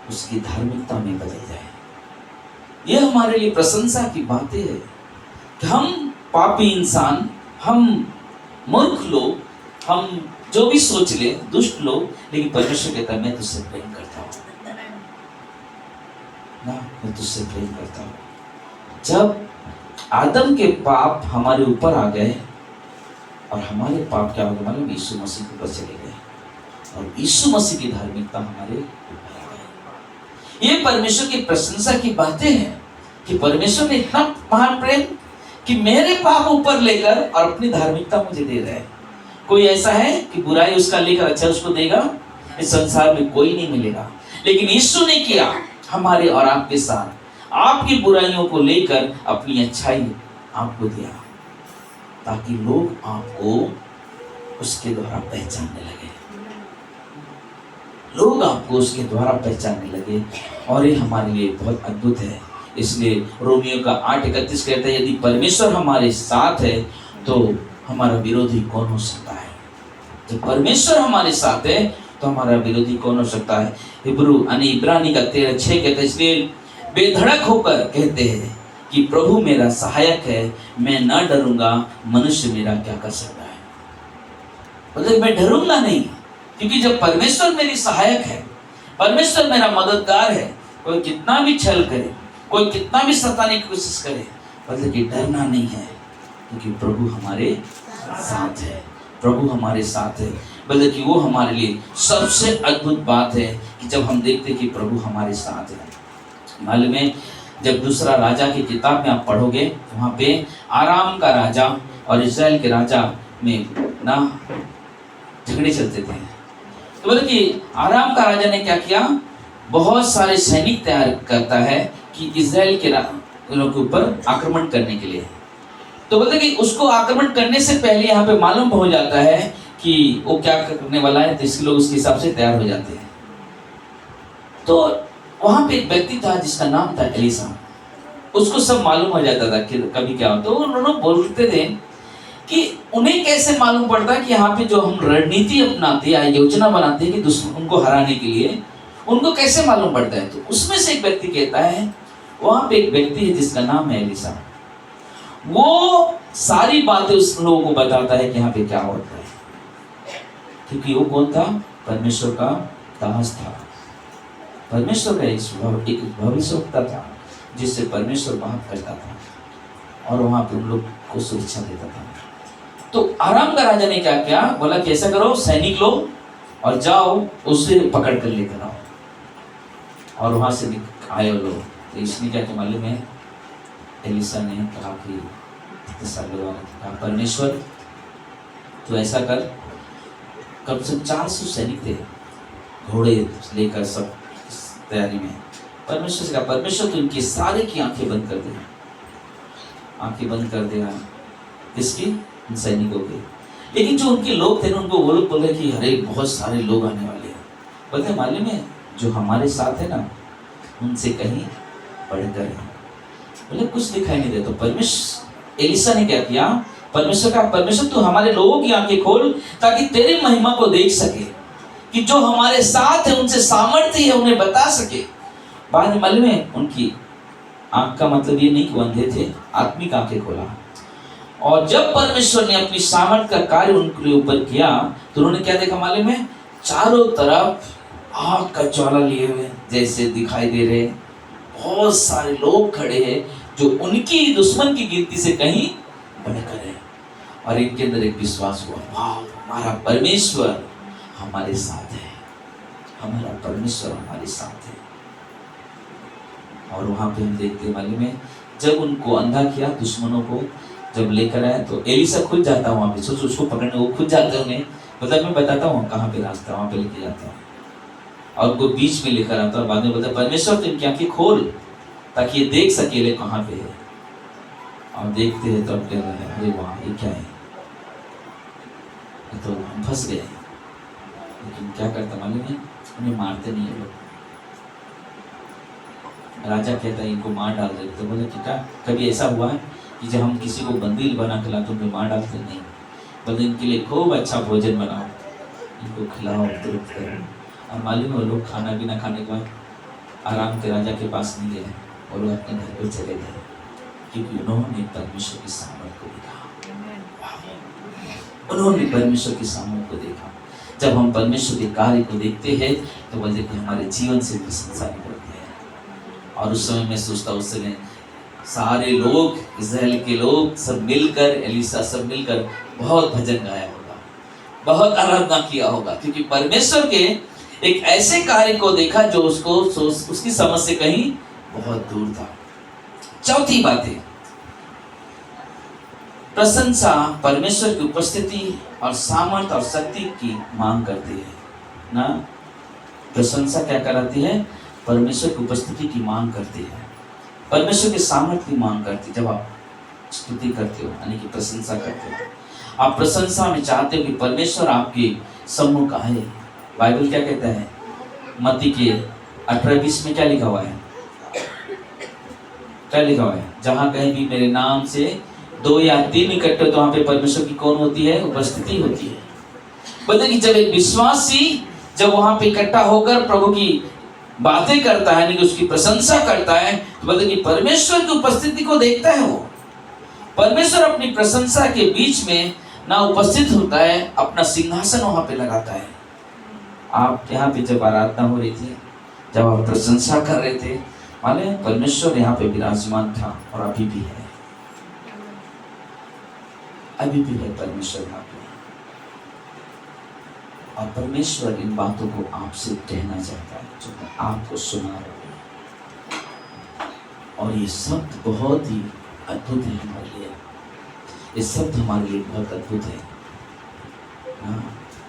उसकी धार्मिकता में बदल जाए। यह हमारे लिए प्रशंसा की बातें है कि हम पापी इंसान, हम मूर्ख लोग, हम जो भी सोच ले, दुष्ट लोग, लेकिन परमेश्वर कहता है मैं तुझसे प्रेम करता हूँ ना, मैं तुझसे प्रेम करता हूँ। जब आदम के पाप हमारे ऊपर आ गए और हमारे पाप क्या हो गए मालूम, यीशु मसीह के ऊपर चले गए और यीशु मसीह की धार्मिकता हमारे ऊपर आ गई। ये परमेश्वर की प्रशंसा की बातें हैं कि परमेश्वर ने इतना महान प्रेम कि मेरे पाप ऊपर लेकर और अपनी धार्मिकता मुझे दे रहा है। कोई ऐसा है कि बुराई उसका लेकर अच्छा उसको देगा? इस संसार में कोई नहीं मिलेगा, लेकिन यीशु ने किया हमारे और आपके साथ, आपकी बुराइयों को लेकर अपनी अच्छाई आपको दिया ताकि लोग आपको उसके द्वारा पहचानने लगे, लोग आपको उसके द्वारा पहचानने लगे। और ये हमारे लिए बहुत अद्भुत है। इसलिए रोमियो का 8:31 कहता है, यदि परमेश्वर हमारे साथ है तो हमारा विरोधी कौन हो सकता है। जब परमेश्वर हमारे साथ है तो हमारा विरोधी कौन हो सकता है। इब्रानी का 13:6 कहते हैं, इसलिए बेधड़क होकर कहते हैं कि प्रभु मेरा सहायक है, मैं न डरूंगा, मनुष्य मेरा क्या कर सकता है। मतलब मैं डरूंगा नहीं, क्योंकि जब परमेश्वर मेरी सहायक है, परमेश्वर मेरा मददगार है, कोई कितना भी छल करे, कोई कितना भी सताने की कोशिश करे, मतलब कि डरना नहीं है, क्योंकि प्रभु हमारे साथ है। प्रभु हमारे साथ है, बल्कि कि वो हमारे लिए सबसे अद्भुत बात है कि जब हम देखते कि प्रभु हमारे साथ है। मालूम है, जब दूसरा राजा की किताब में आप पढ़ोगे, वहाँ पे आराम का राजा और इस्राएल के राजा में ना झगड़े चलते थे। तो बोले कि आराम का राजा ने क्या किया, बहुत सारे सैनिक तैयार करता है कि इस्राएल के लोगों के ऊपर आक्रमण करने के लिए। तो बोलते कि उसको आक्रमण करने से पहले यहाँ पे मालूम हो जाता है कि वो क्या करने वाला है, तो इसके लोग उसके हिसाब से तैयार हो जाते हैं। तो वहाँ पे एक व्यक्ति था जिसका नाम था एलिसा। उसको सब मालूम हो जाता था कि कभी क्या हो। तो उन्होंने बोलते थे कि उन्हें कैसे मालूम पड़ता कि यहाँ पे जो हम रणनीति अपनाते या योजना बनाते हैं कि दुश्मन को हराने के लिए, उनको कैसे मालूम पड़ता है। तो उसमें से एक व्यक्ति कहता है, वहाँ पे एक व्यक्ति है जिसका नाम है एलिसा, वो सारी बातें उस लोगों को बताता है कि यहाँ पे क्या होता है। क्योंकि वो कौन था, परमेश्वर का दास था, परमेश्वर का एक भविष्यवक्ता था। जिससे परमेश्वर बात करता था और वहां पर उन लोग को सुरक्षा देता था। तो आराम का राजा ने क्या किया, बोला कि ऐसा करो, सैनिक लो और जाओ उसे पकड़ कर लेकर आओ। और वहां से आए लोग। तो इसने क्या मालूम है, एलिसा ने कहा कि परमेश्वर तो ऐसा कर, कम से कम 400 सैनिक थे, घोड़े लेकर सब तैयारी में। परमेश्वर से कहा, परमेश्वर तो इनकी सारे की आंखें बंद कर दे, आंखें बंद कर देना किसकी, इन सैनिकों के। लेकिन जो उनके लोग थे ना, उनको वो लोग बोले कि अरे बहुत सारे लोग आने वाले हैं। बोलते मालूम है जो हमारे साथ है ना उनसे कहीं बढ़कर है। बोले कुछ दिखाई नहीं देता। तो परमेश्वर एलिसा ने क्या किया, परमेश्वर का, परमेश्वर तू हमारे लोगों की आंखें खोल ताकि तेरी महिमा को देख सके, कि जो हमारे साथ है उनसे सामर्थ्य है उन्हें बता सके। बाद में मालूम है उनकी आंख का मतलब ये नहीं कि अंधे थे, आत्मिक आंखें खोला। और जब परमेश्वर ने अपनी सामर्थ्य का कार्य उनके ऊपर किया तो उन्होंने क्या देखा मालूम है, चारों तरफ आग का ज्वाला लिए हुए जैसे दिखाई दे रहे, बहुत सारे लोग खड़े हैं जो उनकी दुश्मन की गिनती से कहीं बढ़कर है। और इनके अंदर एक विश्वास हुआ, वाह हमारा परमेश्वर हमारे साथ है, हमारा परमेश्वर हमारे साथ है। और वहां पे हम देखते मालूम है, जब उनको अंधा किया दुश्मनों को, जब लेकर आए तो एलिसा खुद जाता वहां पे, सोचो उसको पकड़ने वो खुद जाते उन्हें, मतलब मैं बताता हूँ कहाँ पे रास्ता, वहां पे लेके जाता हूँ और उनको बीच में लेकर आता और बाद में बोलता परमेश्वर तो इनकी आंखें खोल ताकि ये देख सके ले कहाँ पे है। और देखते हैं तो अब क्या है, अरे वाह ये क्या है, तो हम फंस गए। लेकिन क्या करता मालूम है, उन्हें मारते नहीं है लोग। राजा कहता है इनको मार डाल देते। तो बोले कि क्या कभी ऐसा हुआ है कि जब हम किसी को बंदी बना के लाते उनको मार डालते नहीं, बोले इनके लिए खूब अच्छा भोजन बनाओ, इनको खिलाओ तुरंत करो। और मालूम है लोग खाना पीना खाने के बाद आराम के राजा के पास नहीं गए, और वो अपने घर पर चले गए, क्योंकि उन्होंने परमेश्वर की सामर्थ को देखा। उन्होंने परमेश्वर की सामर्थ को देखा। जब हम परमेश्वर के कार्य को देखते हैं तो बोलते कि हमारे जीवन से प्रशंसा निकलती है। और उस समय मैं सोचता उस समय सारे लोग, इस्राएल के लोग सब मिलकर, एलिसा सब मिलकर बहुत भजन गाया होगा, बहुत आराधना किया होगा, क्योंकि परमेश्वर के एक ऐसे कार्य को देखा जो उसको उसकी समझ से कहीं बहुत दूर था। चौथी बात है, प्रशंसा परमेश्वर की उपस्थिति और सामर्थ और शक्ति की मांग करती है ना। प्रशंसा क्या कराती है, परमेश्वर की उपस्थिति की मांग करती है, परमेश्वर के सामर्थ्य की मांग करती है। जब आप स्तुति करते हो यानी कि प्रशंसा करते हो, आप प्रशंसा में चाहते हो कि परमेश्वर आपके सम्मुख आए। बाइबल क्या कहता है, मत्ती के 18:20 में क्या लिखा हुआ है, क्या लिखा हुआ है, जहां कहीं भी मेरे नाम से 2 या 3 इकट्ठे तो वहां पे परमेश्वर की कौन होती है, उपस्थिति होती है। बोलते कि जब एक विश्वासी जब वहां पे इकट्ठा होकर प्रभु की बातें करता है, कि उसकी प्रशंसा करता है, तो बोलते कि परमेश्वर की उपस्थिति को देखता है। वो परमेश्वर अपनी प्रशंसा के बीच में ना उपस्थित होता है, अपना सिंहासन वहां पे लगाता है। आप यहाँ पे जब आराधना हो रही थी, जब आप प्रशंसा कर रहे थे, माने परमेश्वर यहाँ पे विराजमान था और अभी भी है, अभी भी है परमेश्वर यहाँ पे। और परमेश्वर इन बातों को आपसे कहना चाहता है जो मैं आपको सुना रहा हूँ। और ये शब्द बहुत ही अद्भुत है हमारे लिए, ये शब्द हमारे लिए बहुत अद्भुत है ना,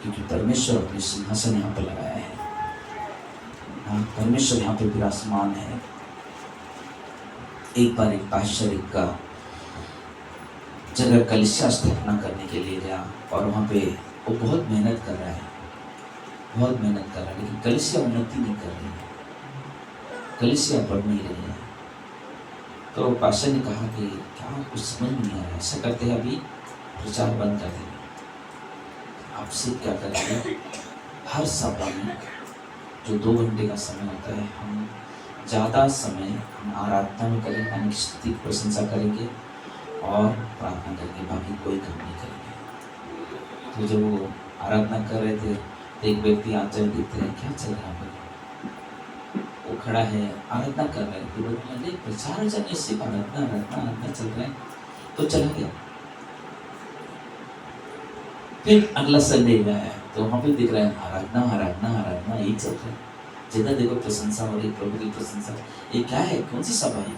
क्योंकि परमेश्वर अपने सिंहासन यहाँ पर लगाया है ना, परमेश्वर यहाँ पे विराजमान है। एक बार एक पास्टर का जगह कलीसिया स्थापना करने के लिए गया, और वहाँ पे वो बहुत मेहनत कर रहा है, बहुत मेहनत कर रहा है, लेकिन कलीसिया उन्नति नहीं कर रही है, कलीसिया बढ़ नहीं रही है। तो पास्टर ने कहा कि क्या कुछ समझ नहीं आ रहा है, ऐसा करते हैं अभी प्रचार बंद कर देंगे, आपसे क्या करेंगे, हर सभा में जो 2 घंटे का समय होता है, हम ज़्यादा समय हम आराधना में करेंगे, यानी स्तुति की प्रशंसा करेंगे और प्रार्थना करेंगे, बाकी कोई काम नहीं करेंगे। तो जब वो आराधना कर रहे थे, एक व्यक्ति आते हुए देखते हैं क्या चल रहा है, वो खड़ा है, आराधना कर रहा है, तो बोला नहीं प्रचार नहीं, सिर्फ आराधना आराधना आराधना चल रहा है, तो चला गया। फिर अगला संडे आया तो वहाँ पे दिख रहा है आराधना आराधना आराधना यही चल रहा है, जिधर देखो प्रशंसा हो रही, प्रभु की प्रशंसा। ये क्या है, कौन सी सभा है?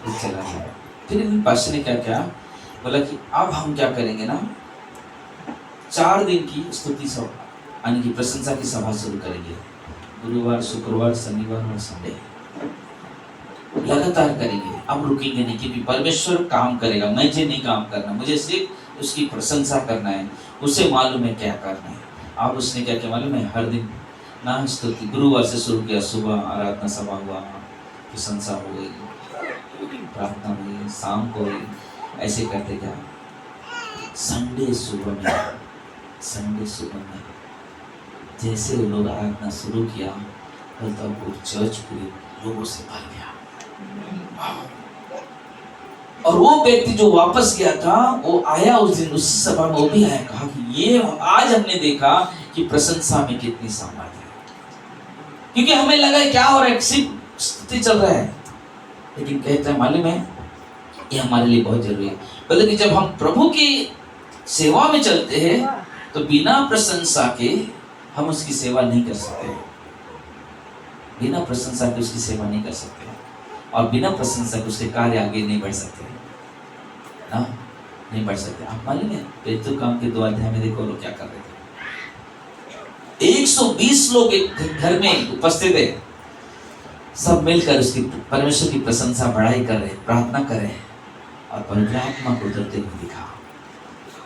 फिर चला गया। फिर एक दिन पास्टर ने क्या किया, बोला कि अब हम क्या करेंगे ना, 4 दिन की स्तुति सभा यानी कि प्रशंसा की सभा शुरू करेंगे, गुरुवार शुक्रवार शनिवार और संडे लगातार करेंगे। अब रुकेंगे नहीं, क्योंकि परमेश्वर काम करेगा, मुझे नहीं काम करना, मुझे सिर्फ उसकी प्रशंसा करना है, उसे मालूम है क्या करना है। अब उसने क्या किया मालूम है, हर दिन ना स्तुति, गुरुवार से शुरू किया, सुबह आराधना सभा हुआ, प्रशंसा हो गई, प्रार्थना हुई, शाम को हुई, ऐसे करते क्या संडे सुबह में जैसे वो लोग आराधना शुरू किया, तो वो चर्च पूरे लोगों से भर गया। और वो व्यक्ति जो वापस गया था, वो आया उस दिन उस सभा में, वो भी आया, कहा कि ये आज हमने देखा कि प्रशंसा में कितनी सामर्थ्य है। क्योंकि हमें लगा क्या हो रहा है, सिर्फ स्तुति चल रहा है, लेकिन कहता है मालूम है ये हमारे लिए बहुत जरूरी है। बोले कि जब हम प्रभु की सेवा में चलते हैं तो बिना प्रशंसा के हम उसकी सेवा नहीं कर सकते, बिना प्रशंसा के उसकी सेवा नहीं कर सकते, और बिना प्रशंसा के उसके कार्य आगे नहीं बढ़ सकते ना, नहीं बढ़ सकते। आप मालूम है पेतु काम के 2 अध्याय में देखो लोग क्या कर रहे थे, 120 लोग एक घर में उपस्थित है, सब मिलकर उसकी परमेश्वर की प्रशंसा बढ़ाई कर रहे, प्रार्थना कर रहे, और पवित्र आत्मा को उतरते हुए दिखा।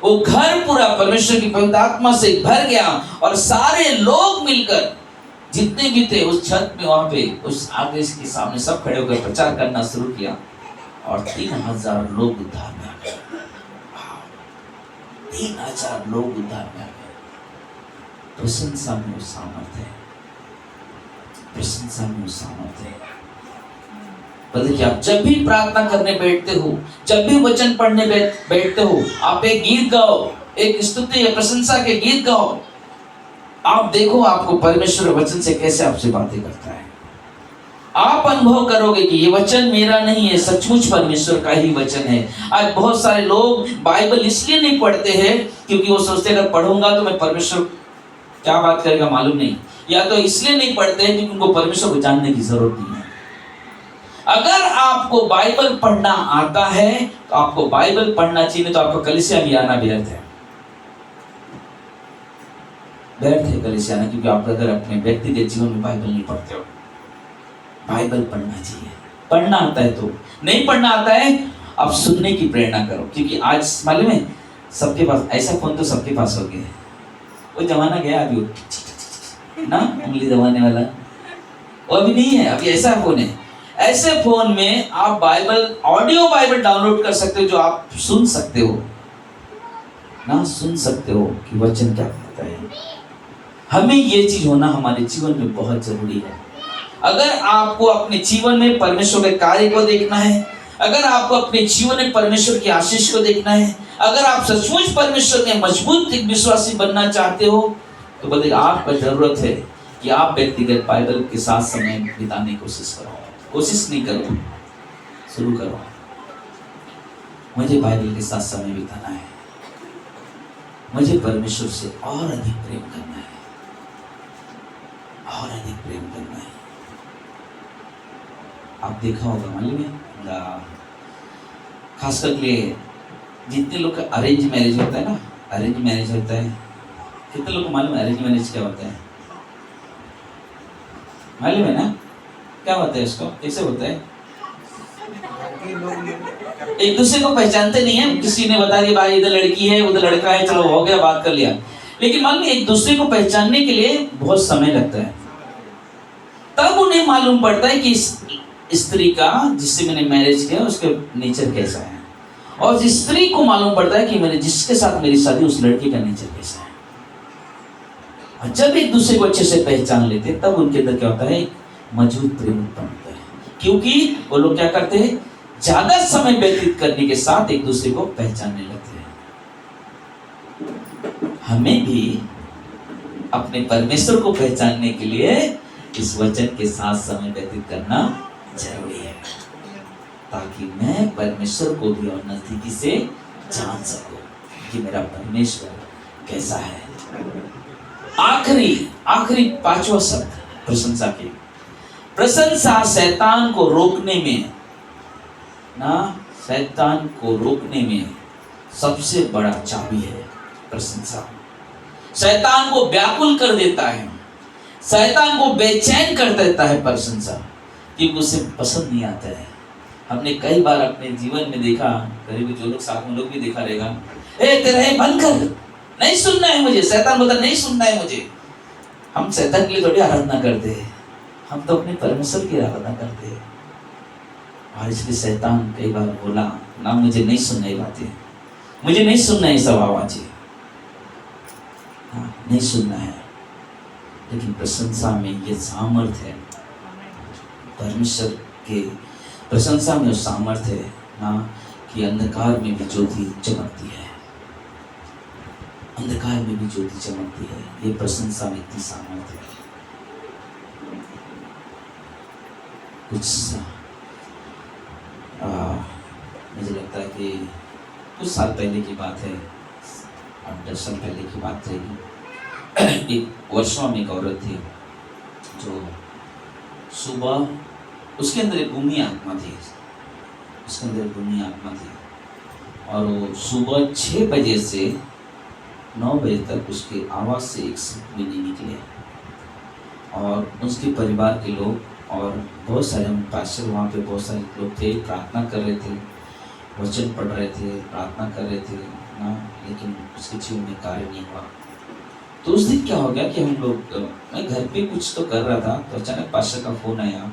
वो घर पूरा परमेश्वर की पवित्र आत्मा से भर गया, और सारे लोग मिलकर जितने भी थे उस छत में, वहां पे उस आगे के सामने सब खड़े होकर प्रचार करना शुरू किया, और 3000 लोग उद्धार में आ गए। 3000 लोग उद्धार में आ गए। प्रशंसा में वो सामर्थ्य है, प्रशंसा में वो सामर्थ्य है। बल्कि आप जब भी प्रार्थना करने बैठते हो, जब भी वचन पढ़ने बैठते हो, आप एक गीत गाओ, एक स्तुति या प्रशंसा के गीत गाओ, आप देखो आपको परमेश्वर वचन से कैसे आपसे बातें करता है। आप अनुभव करोगे कि ये वचन मेरा नहीं है, सचमुच परमेश्वर का ही वचन है। आज बहुत सारे लोग बाइबल इसलिए नहीं पढ़ते हैं क्योंकि वो सोचते अगर पढ़ूंगा तो मैं परमेश्वर क्या बात करेगा मालूम नहीं, या तो इसलिए नहीं पढ़ते हैं क्योंकि उनको परमेश्वर को जानने की जरूरत नहीं है। अगर आपको बाइबल पढ़ना आता है तो आपको बाइबल पढ़ना चाहिए, तो आपको कलीसिया भी आना व्यर्थ है, व्यर्थ है कलीसिया आना, क्योंकि आप अगर अपने व्यक्तिगत जीवन में बाइबल नहीं पढ़ते हो। बाइबल पढ़ना चाहिए, पढ़ना आता है तो, नहीं पढ़ना आता है आप सुनने की प्रेरणा करो, क्योंकि आज मालूम है सबके पास ऐसा फोन तो सबके पास हो गया है, वो जमाना गया अभी ना उंगली दबाने वाला, वो अभी नहीं है, अभी ऐसा फोन है। ऐसे फोन में आप बाइबल, ऑडियो बाइबल डाउनलोड कर सकते हो, जो आप सुन सकते हो ना, सुन सकते हो कि वचन क्या कहता है। हमें ये चीज होना हमारे जीवन में बहुत जरूरी है। अगर आपको अपने जीवन में परमेश्वर के कार्य को देखना है, अगर आपको अपने जीवन में परमेश्वर की आशीष को देखना है, अगर आप सचमुच परमेश्वर के मजबूत एक विश्वासी बनना चाहते हो, तो बोले आपको जरूरत है कि आप व्यक्तिगत बाइबल के साथ समय बिताने की कोशिश करो। कोशिश नहीं करो, शुरू करो। मुझे बाइबल के साथ समय बिताना है, मुझे परमेश्वर से और अधिक प्रेम करना है, और अधिक प्रेम करना है। आप देखा होगा मालूम है, खास करके जितने लोग का अरेंज मैरिज होता है ना, अरेंज मैरिज होता है, कितने लोग को मालूम है अरेंज मैरिज क्या होता है? मालूम है ना क्या होता है उसको, कैसे होता है? एक दूसरे को पहचानते नहीं है, किसी ने बता दिया भाई इधर लड़की है उधर लड़का है, चलो हो गया, बात कर लिया, लेकिन मालूम एक दूसरे को पहचानने के लिए बहुत समय लगता है। तब उन्हें मालूम पड़ता है कि स्त्री का जिससे मैंने मैरिज किया उसका नेचर कैसा है, और जिस स्त्री को मालूम पड़ता है कि मैंने जिसके साथ मेरी शादी उस लड़के का नेचर कैसा है। और जब एक दूसरे को अच्छे से पहचान लेते तब उनके अंदर क्या होता है, मजबूत प्रेम उत्पन्न होता है, क्योंकि वो लोग क्या करते हैं, ज्यादा समय व्यतीत करने के साथ एक दूसरे को पहचानने लगते हैं। हमें भी अपने परमेश्वर को पहचानने के लिए इस वचन के साथ समय व्यतीत करना जरूरी है, ताकि मैं परमेश्वर को भी और नजदीकी से जान सकूं कि मेरा परमेश्वर कैसा है। आखिरी पांचवा शब्द प्रशंसा की। प्रशंसा शैतान को रोकने में शैतान को रोकने में सबसे बड़ा चाबी है प्रशंसा। शैतान को व्याकुल कर देता है, शैतान को बेचैन कर देता है प्रशंसा, क्योंकि उसे पसंद नहीं आता है। हमने कई बार अपने जीवन में देखा, करीब जो लोग साथ में लोग भी देखा रहेगा, तेरा ये बंद कर, नहीं सुनना है मुझे। शैतान बोलता नहीं सुनना है मुझे। हम शैतान के लिए थोड़ी आराधना करते हैं, हम तो अपने परमेश्वर की आराधना करते हैं। और इसलिए शैतान कई बार बोला ना, मुझे नहीं सुनना ये बातें, मुझे नहीं सुनना है सब आवाजें, नहीं सुनना है। लेकिन प्रशंसा में ये सामर्थ्य है, परमेश्वर के प्रशंसा में सामर्थ्य है ना, कि अंधकार में भी ज्योति चमकती है, अंधकार में भी ज्योति चमकती है। ये प्रशंसा में इतनी सामर्थ्य है। मुझे लगता है कि कुछ साल पहले की बात है, 8-10 साल पहले की बात है। एक वर्षों में एक औरत थी जो सुबह, उसके अंदर एक गुमी आत्मा थी, उसके अंदर एक गुमी आत्मा थी, और वो सुबह 6 बजे से 9 बजे तक उसके आवाज़ से एक शब्द भी नहीं निकले। और उसके परिवार के लोग और बहुत सारे पास्टर वहाँ पे बहुत सारे लोग थे, प्रार्थना कर रहे थे, वचन पढ़ रहे थे, प्रार्थना कर रहे थे ना, लेकिन उसके जीवन में कार्य नहीं हुआ। तो उस दिन क्या हो गया कि हम लोग, मैं घर पे कुछ तो कर रहा था, तो अचानक पास्टर का फ़ोन आया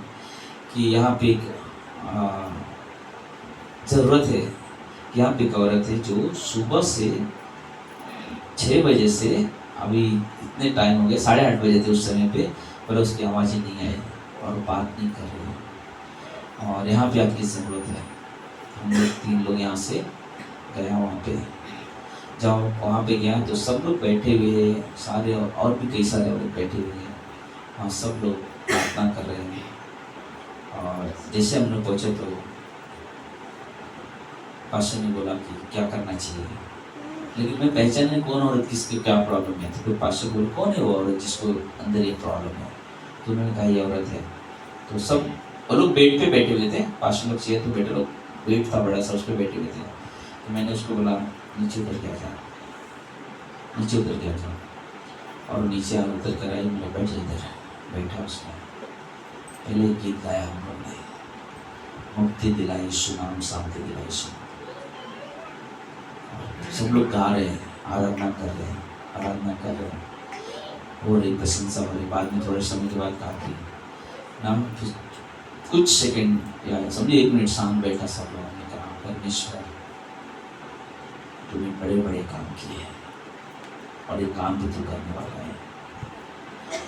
कि यहाँ पे एक ज़रूरत है, कि यहाँ पे एक औरत है जो सुबह से 6 बजे से अभी इतने टाइम हो गया, 8:30 बजे थे उस समय पे, पर उसकी आवाज़ ही नहीं आई और बात नहीं कर रही है, और यहाँ पे आपकी ज़रूरत है। हम लोग 3 लोग यहाँ से गया वहाँ पे, जब वहाँ पे गया तो सब लोग बैठे हुए हैं, सारे और भी कई सारे लोग बैठे हुए हैं वहाँ, सब लोग प्रार्थना कर रहे हैं। और जैसे हम लोग पहुँचे तो पास्टर ने बोला कि क्या करना चाहिए, लेकिन मैं पहचानने कौन औरत किसकी क्या प्रॉब्लम है। तो फिर पास्टर बोले कौन है वो औरत जिसको अंदर ये प्रॉब्लम है। तो उन्होंने कहा ये औरत है। तो सब वो लोग बेड पे बैठे हुए थे, पास्टर लोग चेयर पे बैठे, लोग बेड था बड़ा सा, उस पर बैठे हुए थे। तो मैंने उसको बोला नीचे उतर के आ जा, नीचे उतर के आ जा, और नीचे उतर कर आई, मेरा बैठ इधर बैठा। उसने पहले गीत गाया हम लोग ने, मुक्ति दिलाई यीशु नाम, शांति दिलाई यीशु। सब लोग गा रहे हैं, आराधना कर रहे हैं, आराधना कर रहे हैं, हो रही प्रशंसा हो रही। बाद में थोड़े समय के बाद गाती ना, फिर कुछ सेकंड या समझिए 1 मिनट शांत बैठा, सब लोगों ने कहा परमेश्वर तूने बड़े बड़े काम किए हैं और ये काम भी तू करने वाला है।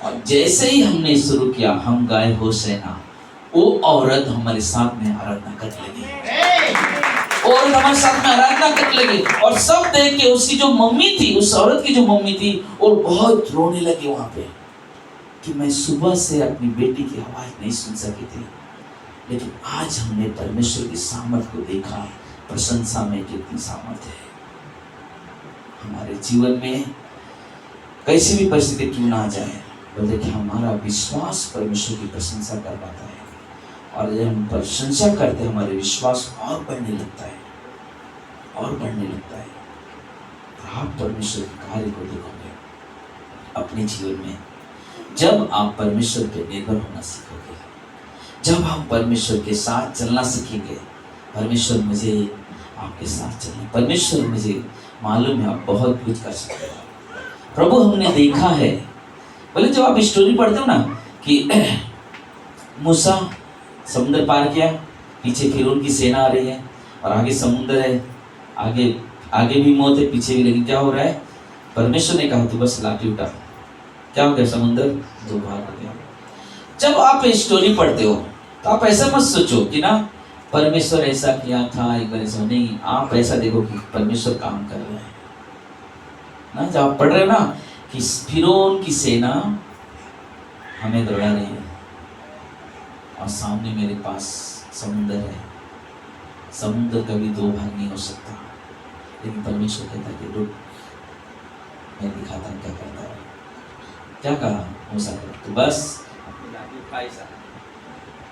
और जैसे ही हमने शुरू किया, हम गाए हो सेना, वो औरत हमारे साथ में आराधना करने लगी, और हमारे साथ में आराधना करने लगी। और सब देख के उसकी जो मम्मी थी, उस औरत की जो मम्मी थी, वो बहुत रोने लगी वहां पे, कि मैं सुबह से अपनी बेटी की आवाज नहीं सुन सकी थी, लेकिन आज हमने परमेश्वर की सामर्थ को देखा। प्रशंसा में कितनी सामर्थ्य है। हमारे जीवन में कैसी भी परिस्थिति क्यों ना आ जाए, बोले कि हमारा विश्वास परमेश्वर की प्रशंसा कर पाता है, और जब हम प्रशंसा करते हैं हमारे विश्वास और बढ़ने लगता है, और बढ़ने लगता है। आप परमेश्वर के कार्य को देखोगे अपने जीवन में, जब आप परमेश्वर पे निर्भर होना सीखोगे, जब हम परमेश्वर के साथ चलना सीखेंगे। परमेश्वर मुझे आपके साथ चलना, परमेश्वर मुझे मालूम है आप बहुत कुछ कर सकते हो। प्रभु हमने देखा है, बोले जब आप स्टोरी पढ़ते हो ना कि मूसा समुद्र पार किया, पीछे फिरौन की सेना आ रही है, और आगे समुद्र है, आगे भी मौत है, पीछे भी। लेकिन क्या हो रहा है, परमेश्वर ने कहा तू बस लाठी उठा, क्या हो गया, समुद्र 2 भाग हो गया। जब आप स्टोरी पढ़ते हो तो आप ऐसा मत सोचो कि ना परमेश्वर ऐसा किया था, एक बार ऐसा नहीं। आप ऐसा देखो कि परमेश्वर काम कर रहे हैं ना। जब आप पढ़ रहे हो ना कि फिरौन की सेना हमें दौड़ा रही है और सामने मेरे पास समुद्र है। समुद्र कभी दो भाग नहीं हो सकता, लेकिन परमेश्वर कहता कि रुक, मैं दिखाता हूँ क्या करता है। क्या कहा मूसा को? तो बस अपनी लाठी उठा,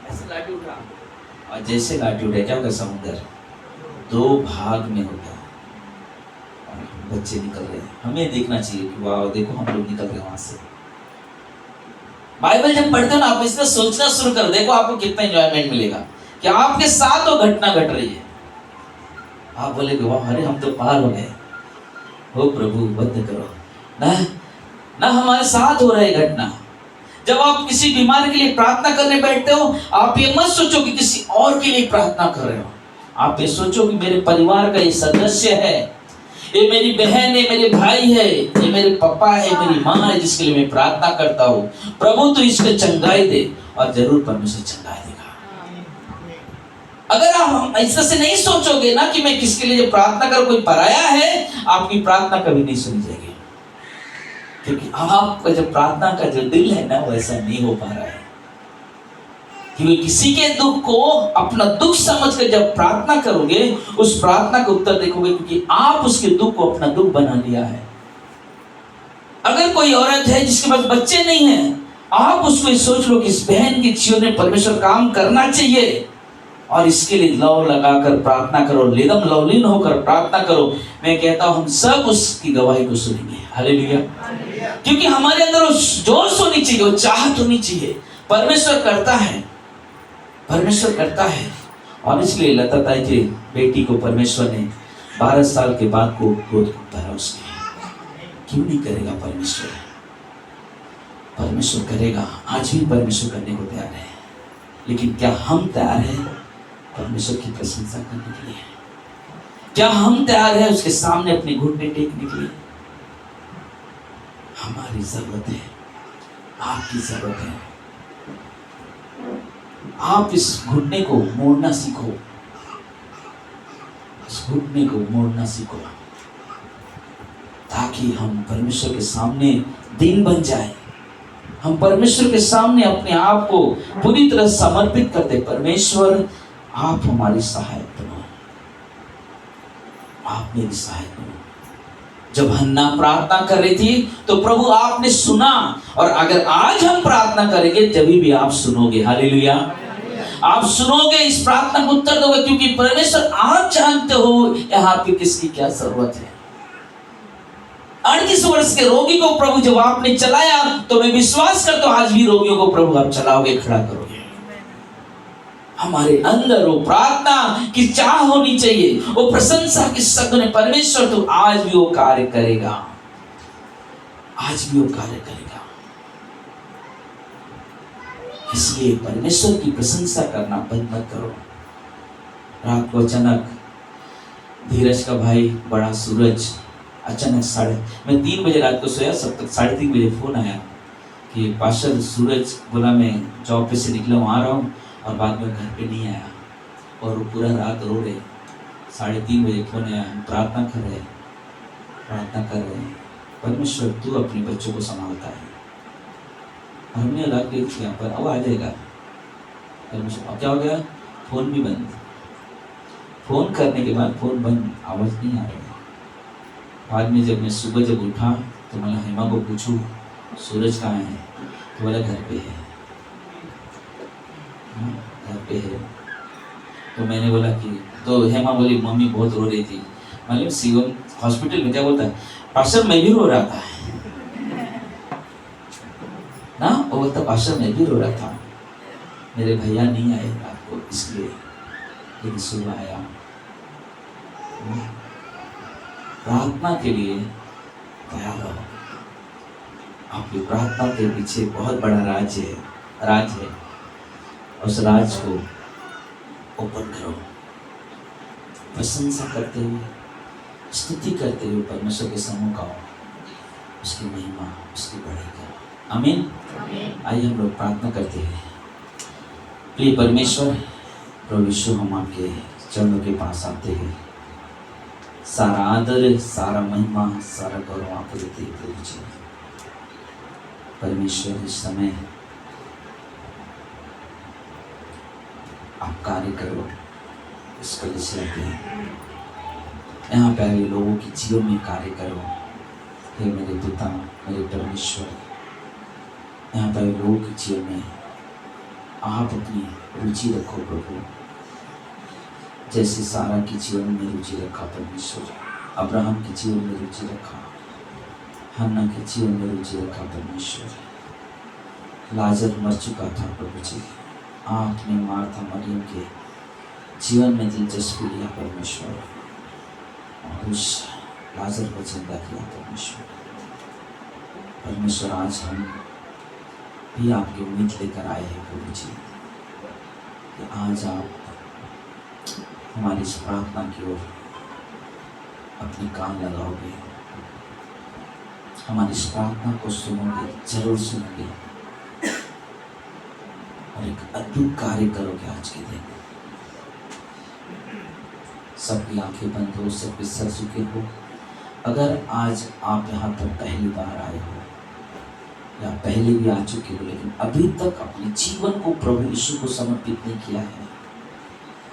ऐसे लाठी उठा, और जैसे लाठी उठे क्या होगा, समुद्र दो भाग में हो गया और बच्चे निकल रहे हैं। हमें देखना चाहिए कि वाह देखो हम लोग निकल रहे हैं वहां से। बाइबल जब पढ़ते हो ना, आप इसमें सोचना शुरू कर, देखो आपको कितना एंजॉयमेंट मिलेगा कि आपके साथ वो घटना घट रही है। आप बोलेगे वाह, अरे हम तो पार हो गए। हो प्रभु बंद करो ना हमारे साथ हो रहा है घटना। जब आप किसी बीमार के लिए प्रार्थना करने बैठते हो, आप ये मत सोचो कि किसी और के लिए प्रार्थना कर रहे हो। आप ये सोचो कि मेरे परिवार का ये सदस्य है, ये मेरी बहन है, मेरे भाई है, ये मेरे पापा है, मेरी माँ है, जिसके लिए मैं प्रार्थना करता हूँ। प्रभु तो इसको चंगाई दे, और जरूर परमेश्वर चंगाई देगा। अगर आप ऐसा से नहीं सोचोगे ना कि मैं किसके लिए प्रार्थना कर, कोई पराया है, आपकी प्रार्थना कभी नहीं सुनी जाएगी। क्योंकि आपका जब प्रार्थना का जो दिल है ना, वैसा नहीं हो पा रहा है। कि किसी के दुख को अपना दुख समझ कर जब प्रार्थना करोगे, उस प्रार्थना का उत्तर देखोगे, क्योंकि आप उसके दुख को अपना दुख बना लिया है। अगर कोई औरत है जिसके पास बच्चे नहीं है, आप उसको सोच लो कि इस बहन की जीवन में परमेश्वर काम करना चाहिए, और इसके लिए लव लगाकर प्रार्थना करो, लेदम लवलीन होकर प्रार्थना करो। मैं कहता हूं हम सब उसकी गवाही को सुनेंगे। हालेलुया। क्योंकि हमारे अंदर वो जोश होनी चाहिए, वो चाहत होनी चाहिए। परमेश्वर करता है, परमेश्वर करता है। और इसलिए लता ताई की बेटी को परमेश्वर ने 12 साल के बाद को गोद भरा उसने। क्यों नहीं करेगा परमेश्वर? परमेश्वर करेगा, आज भी परमेश्वर करने को तैयार है। लेकिन क्या हम तैयार हैं परमेश्वर की प्रशंसा करने के लिए? क्या हम तैयार हैं उसके सामने अपने घुटने टेकने के लिए? हमारी जरूरत है, आपकी जरूरत है। आप इस घुटने को मोड़ना सीखो, इस घुटने को मोड़ना सीखो, ताकि हम परमेश्वर के सामने दिन बन जाए। हम परमेश्वर के सामने अपने आप को पूरी तरह समर्पित कर दे। परमेश्वर आप हमारी सहायक बनो, आप मेरी सहायक बनो। जब हन्ना प्रार्थना कर रही थी तो प्रभु आपने सुना, और अगर आज हम प्रार्थना करेंगे तभी भी आप सुनोगे। हालेलुया। आप सुनोगे, इस प्रार्थना को उत्तर दोगे, क्योंकि परमेश्वर आप जानते हो यहाँ पे किसकी क्या जरूरत है। 38 वर्ष के रोगी को प्रभु जब आपने चलाया, तो मैं विश्वास करता हूं आज भी रोगियों को प्रभु आप चलाओगे, खड़ा करोगे। हमारे अंदर वो प्रार्थना की चाह होनी चाहिए, वो प्रशंसा की सघन। परमेश्वर तो आज भी वो कार्य करेगा, आज भी वो कार्य करेगा। इसलिए परमेश्वर की प्रशंसा करना बंद मत करो। रात को अचानक धीरज का भाई बड़ा सूरज अचानक मैं 3 बजे रात को सोया, सब तक 3:30 बजे फोन आया कि पास्टर सूरज बोला मैं जॉब पे से निकला हूँ, आ रहा हूँ, और बाद में घर पे नहीं आया, और वो पूरा रात रो रहे। 3:30 बजे फोन आया, हम प्रार्थना कर रहे हैं, परमेश्वर तू अपने बच्चों को संभालता है। हमने लगा कि यहाँ पर अब आ जाएगा परमेश्वर। अब क्या हो गया, फोन भी बंद। फोन करने के बाद फोन बंद, आवाज़ नहीं आ रही। बाद में जब मैं सुबह जब उठा तो मैंने हेमा को पूछूं सूरज कहाँ है, तो बोला घर पे है, घर पे है। तो मैंने बोला कि, तो हेमा बोली मम्मी बहुत रो रही थी। मतलब सीएम हॉस्पिटल में क्या बोलता है, पास्टर मैं भी रो रहा था ना, वो बोलता पास्टर मैं भी रो रहा था, मेरे भैया नहीं आए रात को इसलिए, लेकिन सुबह आया। प्रार्थना के लिए तैयार रहो। आपकी प्रार्थना के पीछे बहुत बड़ा राज है। उस राज को ओपन करो, प्रशंसा करते हुए, स्तुति करते हुए परमेश्वर के सम्मुख आओ, उसकी महिमा, उसकी बड़ाई करो। आमीन। आइए हम लोग प्रार्थना करते हैं। प्रिय परमेश्वर, प्रभु यीशु, हम आपके चरणों के पास आते हैं। सारा आदर, सारा महिमा, सारा गौरव आपको देते हैं प्रभु जी। परमेश्वर इस समय आप कार्य करो इस कलीसिया पे, यहाँ पे आए लोगों के जीवन में कार्य करो। हे मेरे पिता, मेरे परमेश्वर, यहाँ पे आए लोगों के जीवन में आप अपनी रुचि रखो प्रभु। जैसे सारा के जीवन में रुचि रखा परमेश्वर, अब्राहम के जीवन में रुचि रखा, हन्ना के जीवन में रुचि रखा परमेश्वर। लाजर मर चुका था प्रभु जी, आपने मार्था मरियम के जीवन में दिलचस्पी लिया परमेश्वर, और उस लाजर को जिंदा किया परमेश्वर। परमेश्वर आज हम भी आपकी उम्मीद लेकर आए हैं प्रभु जी, कि आज आप हमारी इस प्रार्थना की ओर अपनी कान लगाओगे, हमारी इस प्रार्थना को सुनोगे, जरूर सुनोगे, और एक अद्भुत कार्य करोगे आज के दिन। सबकी आंखें बंद हो, सबके सर झुके हो। अगर आज आप यहाँ पर पहली बार आए हो या पहले भी आ चुके हो, लेकिन अभी तक अपने जीवन को प्रभु यीशु को समर्पित नहीं किया है,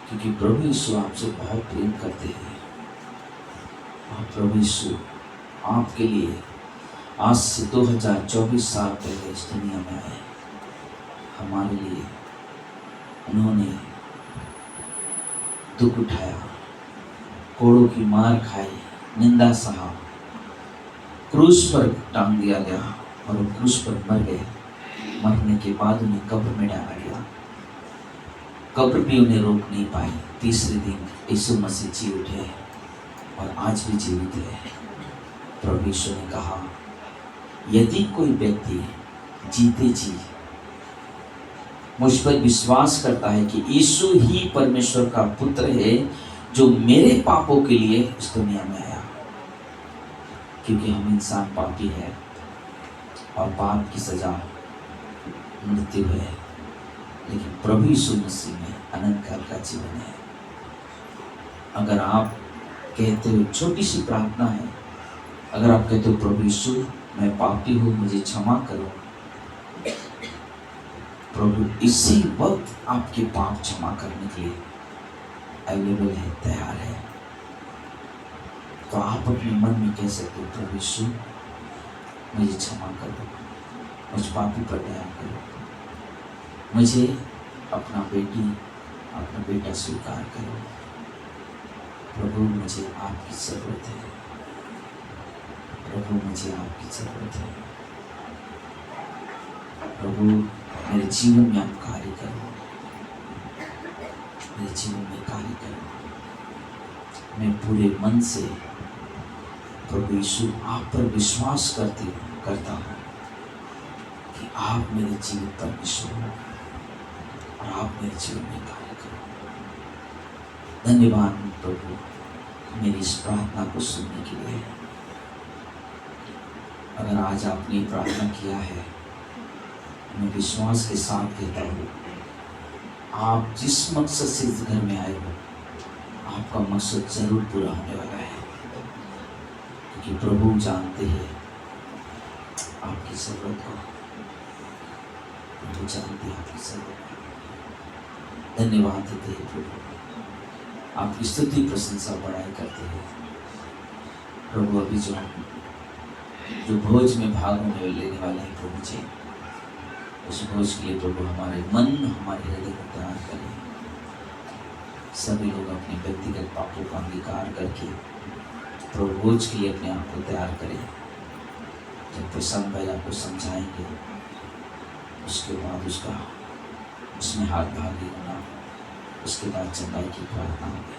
क्योंकि प्रभु यीशु आपसे बहुत प्रेम करते हैं, और प्रभु यीशु आपके लिए आज से 2024 साल पहले इस दुनिया में आए। हमारे लिए उन्होंने दुख उठाया, कोड़ों की मार खाई, निंदा सहा, क्रूस पर टांग दिया गया, और वो क्रूस पर मर गए। मरने के बाद उन्हें कब्र में डाला गया, कब्र भी उन्हें रोक नहीं पाई। तीसरे दिन यीशु मसीह जी उठे, और आज भी जीवित है। प्रभु यीशु ने कहा, यदि कोई व्यक्ति जीते जी मुझ पर विश्वास करता है कि यीशु ही परमेश्वर का पुत्र है, जो मेरे पापों के लिए इस दुनिया में आया, क्योंकि हम इंसान पापी है और पाप की सजा मृत्यु है, लेकिन प्रभु यीशु मसीह में अनंत काल का जीवन है। अगर आप कहते हो, छोटी सी प्रार्थना है, अगर आप कहते हो प्रभु यीशु मैं पापी हूँ, मुझे क्षमा करो, प्रभु इसी वक्त आपके पाप क्षमा करने के लिए अवेलेबल है, तैयार है। तो आप अपने मन में कह सकते हो, प्रभु यीशु मुझे क्षमा करो, मुझ पापी पर दया करो, मुझे अपना बेटा स्वीकार करो। प्रभु मुझे आपकी ज़रूरत है, प्रभु मुझे आपकी ज़रूरत है। प्रभु मेरे जीवन में आप कार्य करो, मेरे जीवन में कार्य करो। मैं पूरे मन से प्रभु यीशु आप पर विश्वास करता हूँ कि आप मेरे जीवन पर परमेश्वर हो, और आप मेरे जीवन में कार्य करो। धन्यवाद प्रभु मेरी इस प्रार्थना को सुनने के लिए। अगर आज आपने प्रार्थना किया है, मैं विश्वास के साथ कहता हूँ, आप जिस मकसद से इस घर में आए हो, आपका मकसद जरूर पूरा होने वाला है, क्योंकि प्रभु जानते हैं आपकी ज़रूरत को, प्रभु जानते हैं आपकी ज़रूरत को। धन्यवाद देते हैं प्रभु, आपकी स्तुति प्रशंसा बढ़ाई करते हैं प्रभु। अभी जो भोज में भाग लेने वाले हैं प्रभु जी, उस भोज के लिए प्रभु हमारे मन, हमारे हृदय को तैयार करें। सभी लोग अपने व्यक्तिगत पापों का अंगीकार करके प्रभु भोज के लिए अपने आप को तैयार करें। जब प्रसन्न भाई आपको समझाएंगे, उसके बाद उसमें हाथ भागी होना, उसके बाद चंगाई की प्रार्थना होगी।